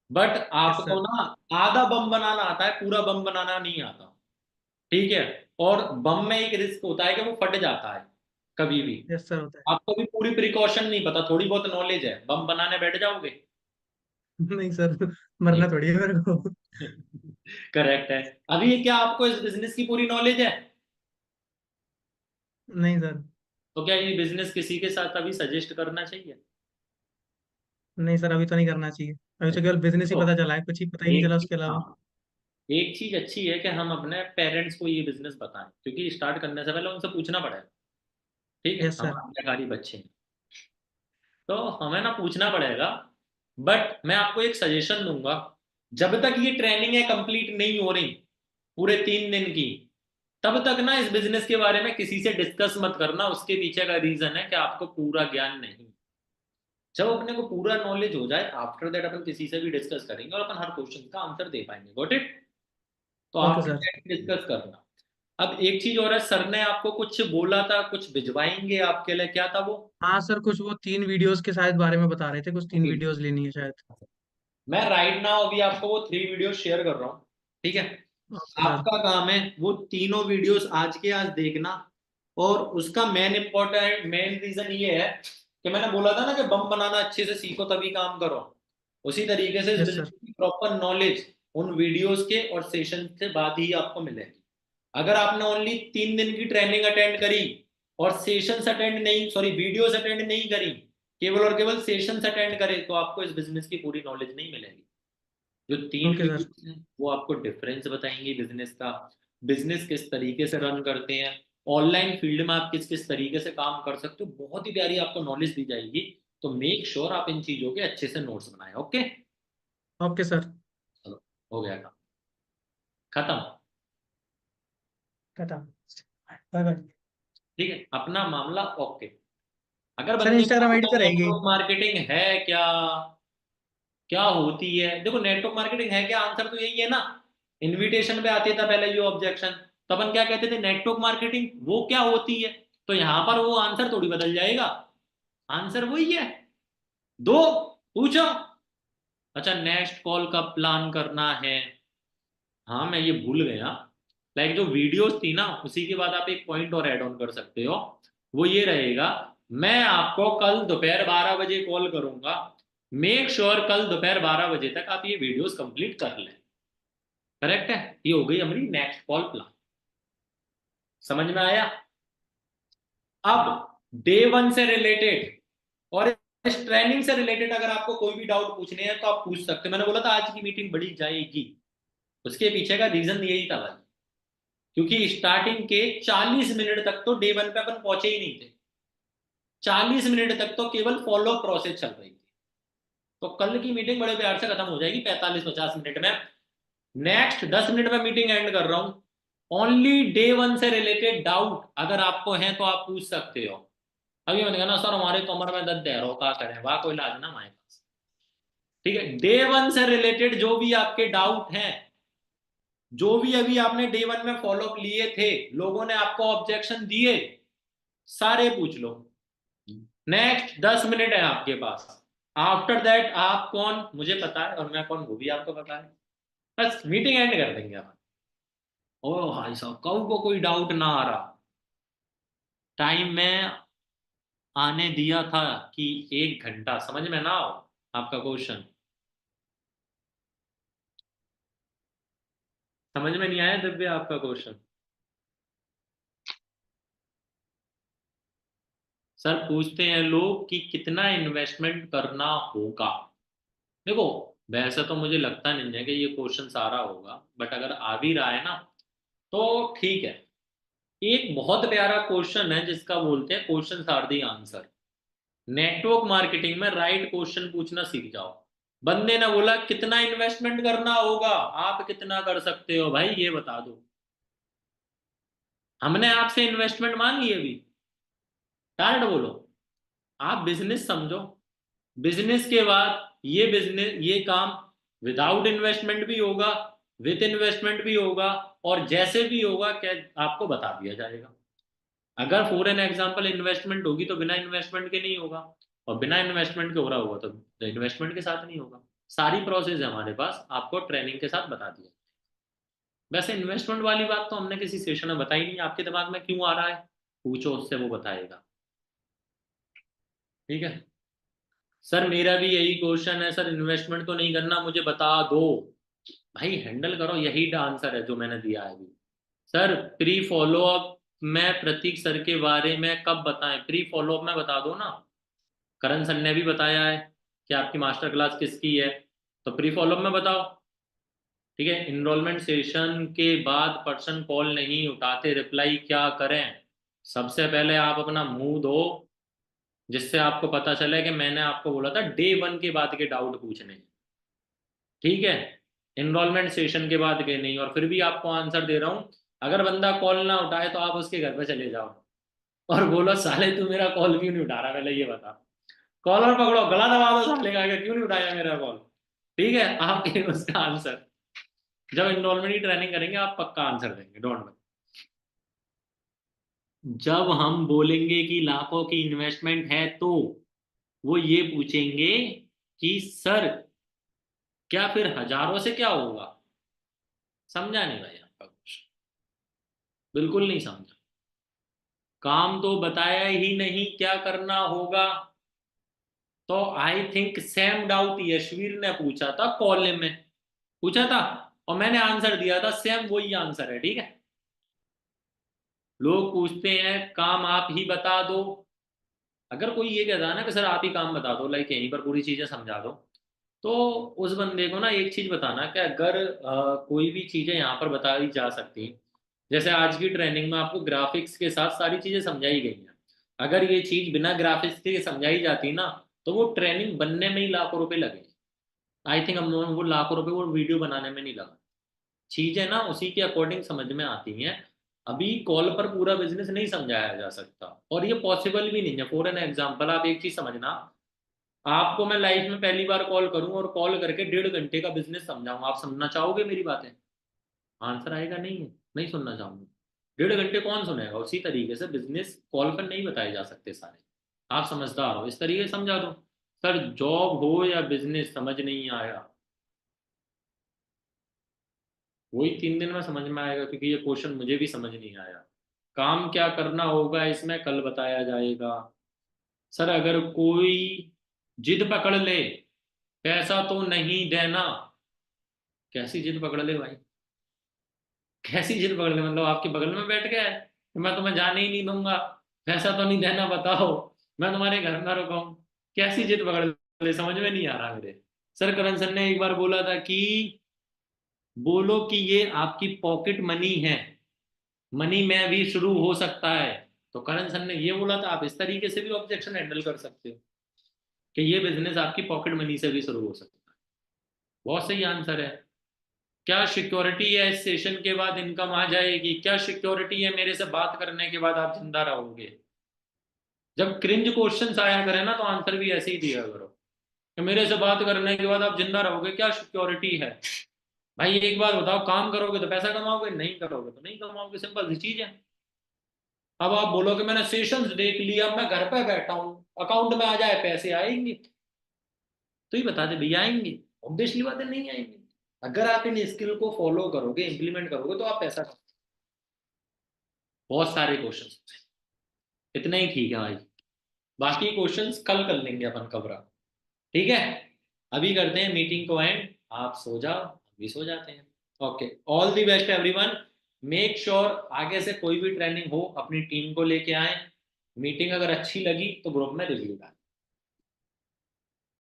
S1: बट
S2: यस
S1: आपको
S2: सर।
S1: ना आधा बम बनाना आता है, पूरा बम बनाना नहीं आता। ठीक है। और बम में एक रिस्क होता है कि वो फट जाता है कभी भी।
S2: यस सर होता
S1: आपको भी पूरी प्रिकॉशन नहीं पता, थोड़ी बहुत नॉलेज है, बम बनाने बैठ जाओगे?
S2: है। नहीं सर,
S1: नहीं।
S2: मरना थोड़ी है मेरे को।
S1: करेक्ट है। अभी क्या आपको इस बिजनेस की पूरी नॉलेज है?
S2: नहीं सर।
S1: तो क्या ये बिजनेस किसी के साथ अभी सजेस्ट करना चाहिए?
S2: नहीं सर अभी तो नहीं करना चाहिए। अभी तो केवल बिजनेस ही
S1: तो
S2: पता चला है, कुछ ही पता ही नहीं
S1: एक
S2: चला
S1: चीज,
S2: उसके अलावा।
S1: हाँ, एक चीज अच्छी है कि हम अपने पेरेंट्स को ये बिजनेस बताएं, क्योंकि स्टार्ट करने से पहले उनसे पूछना पड़ेगा। ठीक है,
S2: यस
S1: हम
S2: सर।
S1: आज्ञाकारी बच्चे हैं, तो हमें ना पूछना पड़ेगा। बट मैं आपको एक सजेशन दूंगा, जब तक ये ट्रेनिंग है कंप्लीट नहीं हो रही, पूरे 3 दिन की, तब तक ना इस बिजनेस के बारे में किसी से डिस्कस मत करना। उसके पीछे का रीजन है कि आपको पूरा ज्ञान नहीं। जब अपने को पूरा नॉलेज हो जाए, आफ्टर दैट अपन किसी से भी डिस्कस करेंगे और अपन हर क्वेश्चन का आंसर दे पाएंगे। Got it? तो
S2: okay
S1: after
S2: sir.
S1: That discuss करना। अब एक चीज और है, सर ने आपको कुछ बोला था, कुछ भिजवाएंगे आपके लिए, क्या था वो?
S2: हाँ सर, कुछ वो 3 वीडियोस के शायद बारे में बता रहे थे, कुछ 3 वीडियोस लेनी है शायद।
S1: मैं राइट नाउ अभी आपको वो 3 वीडियो शेयर कर रहा हूँ, ठीक है?
S2: Okay sir.
S1: आपका काम है वो तीनों वीडियोस आज के आज देखना। और उसका मेन रीजन ये है कि मैंने बोला था ना कि बम बनाना अच्छे से सीखो तभी काम करो। उसी तरीके से इस
S2: यस
S1: बिजनेस
S2: सर।
S1: की प्रॉपर नॉलेज उन वीडियोस के और सेशन से बाद ही आपको मिलेगी। अगर आपने ओनली 3 दिन की ट्रेनिंग अटेंड करी और सेशंस अटेंड नहीं, सॉरी वीडियोस अटेंड नहीं करी, केवल और केवल सेशंस अटेंड करे, तो आपको इस बिजनेस की पूरी नॉलेज नहीं मिलेगी। जो तीन
S2: ओके सर।
S1: वीडियोस हैं वो आपको डिफरेंस बताएंगे बिजनेस का, बिजनेस किस तरीके से रन करते हैं, ऑनलाइन फील्ड में आप किस किस तरीके से काम कर सकते हो, बहुत ही प्यारी आपको नॉलेज दी जाएगी। तो मेक श्योर आप इन चीजों के अच्छे से नोट्स बनाए। Okay,
S2: okay sir.
S1: चलो, हो गया काम, खत्म।
S2: खत्म। Bye bye.
S1: ठीक है, अपना मामला ओके। अगर
S2: सर
S1: बंदे को
S2: इंस्टाग्राम आईडी तो रहेगी।
S1: नेटवर्क मार्केटिंग है क्या, क्या होती है, देखो नेटवर्क मार्केटिंग है क्या, आंसर तो यही है ना। इनविटेशन पे आती था पहले ये ऑब्जेक्शन, तो अपन क्या कहते थे, नेटवर्क मार्केटिंग वो क्या होती है। तो यहां पर वो आंसर थोड़ी बदल जाएगा, आंसर वही है। दो, पूछो। अच्छा, नेक्स्ट कॉल कब प्लान करना है? हाँ मैं ये भूल गया, लाइक जो वीडियोस थी ना उसी के बाद आप एक पॉइंट और ऐड ऑन कर सकते हो। वो ये रहेगा, मैं आपको कल दोपहर 12 बजे कॉल करूंगा, मेक श्योर कल दोपहर 12 बजे तक आप ये वीडियोस कंप्लीट कर लें। करेक्ट है, ये हो गई हमारी नेक्स्ट कॉल प्लान। समझ में आया? अब डे 1 से रिलेटेड और इस ट्रेनिंग से रिलेटेड अगर आपको कोई भी डाउट पूछने हैं तो आप पूछ सकते हैं। मैंने बोला था आज की मीटिंग बढ़ी जाएगी, उसके पीछे का रीजन यही था भाई, क्योंकि स्टार्टिंग के 40 मिनट तक तो डे 1 पे अपन पहुंचे ही नहीं थे। 40 मिनट तक तो केवल फॉलो प्रोसेस चल रही थी। तो कल की मीटिंग बड़े प्यार से खत्म हो जाएगी 45-50 मिनट में। नेक्स्ट 10 मिनट में मीटिंग एंड कर रहा हूं। ओनली डे 1 से रिलेटेड डाउट अगर आपको है तो आप पूछ सकते हो। अभी मैंने कहा ना सर हमारे कमर में दर्द है, रो का करें, वाह कोई इलाज ना हमारे पास। ठीक है, डे 1 से रिलेटेड जो भी आपके डाउट हैं, जो भी अभी आपने डे 1 में फॉलोअप लिए थे, लोगों ने आपको ऑब्जेक्शन दिए, सारे पूछ लो। नेक्स्ट 10 मिनट है आपके पास। आफ्टर दैट आप कौन मुझे पता है और मैं कौन वो भी आपको पता है। बस मीटिंग एंड कर देंगे आप। ओ भाई साहब, कब को कोई डाउट ना आ रहा, टाइम में आने दिया था कि 1 घंटा, समझ में ना आओ आपका क्वेश्चन, समझ में नहीं आया दिव्य आपका क्वेश्चन? सर पूछते हैं लोग कि कितना इन्वेस्टमेंट करना होगा। देखो, वैसे तो मुझे लगता नहीं है कि ये क्वेश्चन सारा होगा, बट अगर आ भी रहा है ना तो ठीक है। एक बहुत प्यारा क्वेश्चन है जिसका बोलते हैं question are the answer. Network marketing में राइट क्वेश्चन पूछना सीख जाओ। बंदे ने बोला कितना इन्वेस्टमेंट करना होगा, आप कितना कर सकते हो भाई ये बता दो। हमने आपसे इन्वेस्टमेंट मांगी अभी, डायरेक्ट बोलो। आप बिजनेस समझो, बिजनेस के बाद ये बिजनेस ये काम विदाउट इन्वेस्टमेंट भी होगा, विद इन्वेस्टमेंट भी होगा, और जैसे भी होगा क्या आपको बता दिया जाएगा। अगर फॉर एन एग्जाम्पल इन्वेस्टमेंट होगी तो बिना इन्वेस्टमेंट के नहीं होगा, और बिना इन्वेस्टमेंट के हो रहा होगा तो इन्वेस्टमेंट के साथ नहीं होगा। सारी प्रोसेस है हमारे पास, आपको ट्रेनिंग के साथ बता दिया। वैसे इन्वेस्टमेंट वाली बात तो हमने किसी सेशन में बताई नहीं, आपके दिमाग में क्यों आ रहा है, पूछो उससे, वो बताएगा। ठीक है, सर मेरा भी यही क्वेश्चन है सर, इन्वेस्टमेंट तो नहीं करना, मुझे बता दो। भाई हैंडल करो, यही आंसर है जो मैंने दिया है अभी। सर प्री फॉलो अप में प्रतीक सर के बारे में कब बताएं, प्री फॉलो अप में बता दो ना। करण सर ने भी बताया है कि आपकी मास्टर क्लास किसकी है, तो प्री फॉलो अप में बताओ। ठीक है, इनरोलमेंट सेशन के बाद पर्सन कॉल नहीं उठाते, रिप्लाई क्या करें? सबसे पहले आप अपना मुंह धो, जिससे आपको पता चले कि मैंने आपको बोला था डे 1 के बाद के डाउट पूछने हैं। ठीक है, इनरोलमेंट सेशन के बाद के नहीं, और फिर भी आपको आंसर दे रहा हूं। अगर बंदा कॉल ना उठाए तो आप उसके घर पे चले जाओ और बोलो साले तू मेरा कॉल क्यों नहीं उठा रहा, पहले ये बता। कॉलर पकड़ो, गला दबा दो साले का कि क्यों नहीं उठाया मेरा कॉल। ठीक है, आप उसका आंसर जब इनरोलमेंट की ट्रेनिंग करेंगे आप पक्का आंसर देंगे, डोंट वरी। जब हम बोलेंगे कि लाखों की इन्वेस्टमेंट है तो वो ये पूछेंगे कि सर क्या फिर हजारों से क्या होगा। समझा नहीं भाई आपका कुछ, बिल्कुल नहीं समझा। काम तो बताया ही नहीं क्या करना होगा। तो I think same doubt Yashveer ने पूछा था कॉल में, पूछा था और मैंने आंसर दिया था, सेम वही आंसर है, ठीक है। लोग पूछते हैं काम आप ही बता दो। अगर कोई ये कहता है ना कि सर आप ही काम बता दो, लाइक यहीं पर पूरी चीजें समझा दो, तो उस बंदे को ना एक चीज बताना कि अगर कोई भी चीजें यहाँ पर बताई जा सकती, जैसे आज की ट्रेनिंग में आपको ग्राफिक्स के साथ सारी चीजें समझाई गई हैं, अगर ये चीज बिना ग्राफिक्स के समझाई जाती ना, तो वो ट्रेनिंग बनने में ही लाखों रुपए लगे। आई थिंक हम लोगों को लाखों रुपए वो वीडियो बनाने में नहीं लगा। चीजें ना उसी के अकॉर्डिंग समझ में आती हैं। अभी कॉल पर पूरा बिजनेस नहीं समझाया जा सकता, और ये पॉसिबल भी नहीं है। फॉर एन एग्जाम्पल आप एक चीज समझना, आपको मैं लाइफ में पहली बार कॉल करूं और कॉल करके 1.5 घंटे का बिजनेस समझाऊं, आप सुनना चाहोगे मेरी बातें? आंसर आएगा नहीं है, नहीं सुनना चाहूंगा। 1.5 घंटे कौन सुनेगा? उसी तरीके से बिजनेस कॉल पर नहीं बताए जा सकते सारे। आप समझदार हो, इस तरीके से समझा दो। सर जॉब हो या बिजनेस समझ नहीं आया, वही 3 दिन में समझ में आएगा, क्योंकि ये क्वेश्चन मुझे भी समझ नहीं आया। काम क्या करना होगा इसमें कल बताया जाएगा। सर अगर कोई जिद पकड़ ले पैसा तो नहीं देना, कैसी जिद पकड़ ले भाई? कैसी जिद पकड़ ले? मतलब आपके बगल में बैठ गया है कि मैं तुम्हें जाने ही नहीं दूंगा, पैसा तो नहीं देना, बताओ मैं तुम्हारे घर में रुका हूं। कैसी जिद पकड़ ले, समझ में नहीं आ रहा मेरे। सर करण सर ने एक बार बोला था कि बोलो कि ये आपकी पॉकेट मनी है, मनी में भी शुरू हो सकता है। तो करण सर ने ये बोला था, आप इस तरीके से भी ऑब्जेक्शन हैंडल कर सकते हो कि ये बिजनेस आपकी पॉकेट मनी से भी शुरू हो सकता है। बहुत सही आंसर है। क्या सिक्योरिटी है इस सेशन के बाद इनकम आ जाएगी? क्या सिक्योरिटी है मेरे से बात करने के बाद आप जिंदा रहोगे? जब क्रिंज क्वेश्चंस आया करे ना, तो आंसर भी ऐसे ही दिया करो कि मेरे से बात करने के बाद आप जिंदा रहोगे, क्या सिक्योरिटी है? भाई एक बात बताओ, काम करोगे तो पैसा कमाओगे, नहीं करोगे तो नहीं कमाओगे, सिंपल सी चीज है। अब आप बोलोगे मैंने सेशंस देख लिया, मैं घर पे बैठा हूँ, अकाउंट में आ जाए पैसे आएंगे? तो ही बता दे भैया, आएंगे? ऑब्वियसली बात है नहीं आएंगे। अगर आप इन स्किल को फॉलो करोगे, इंप्लीमेंट करोगे, तो आप पैसा कमाओगे। बहुत सारे क्वेश्चंस, इतने ही ठीक है भाई। बाकी क्वेश्चंस कल कर लेंगे अपन कवर। ठीक है, अभी करते हैं मीटिंग को एंड। आप सो जाओ, हम भी सो जाते हैं। Okay, all the best everyone. Make sure आगे से कोई भी ट्रेनिंग हो अपनी टीम को लेके आए। मीटिंग अगर अच्छी लगी तो ग्रुप में रिव्यू डालें।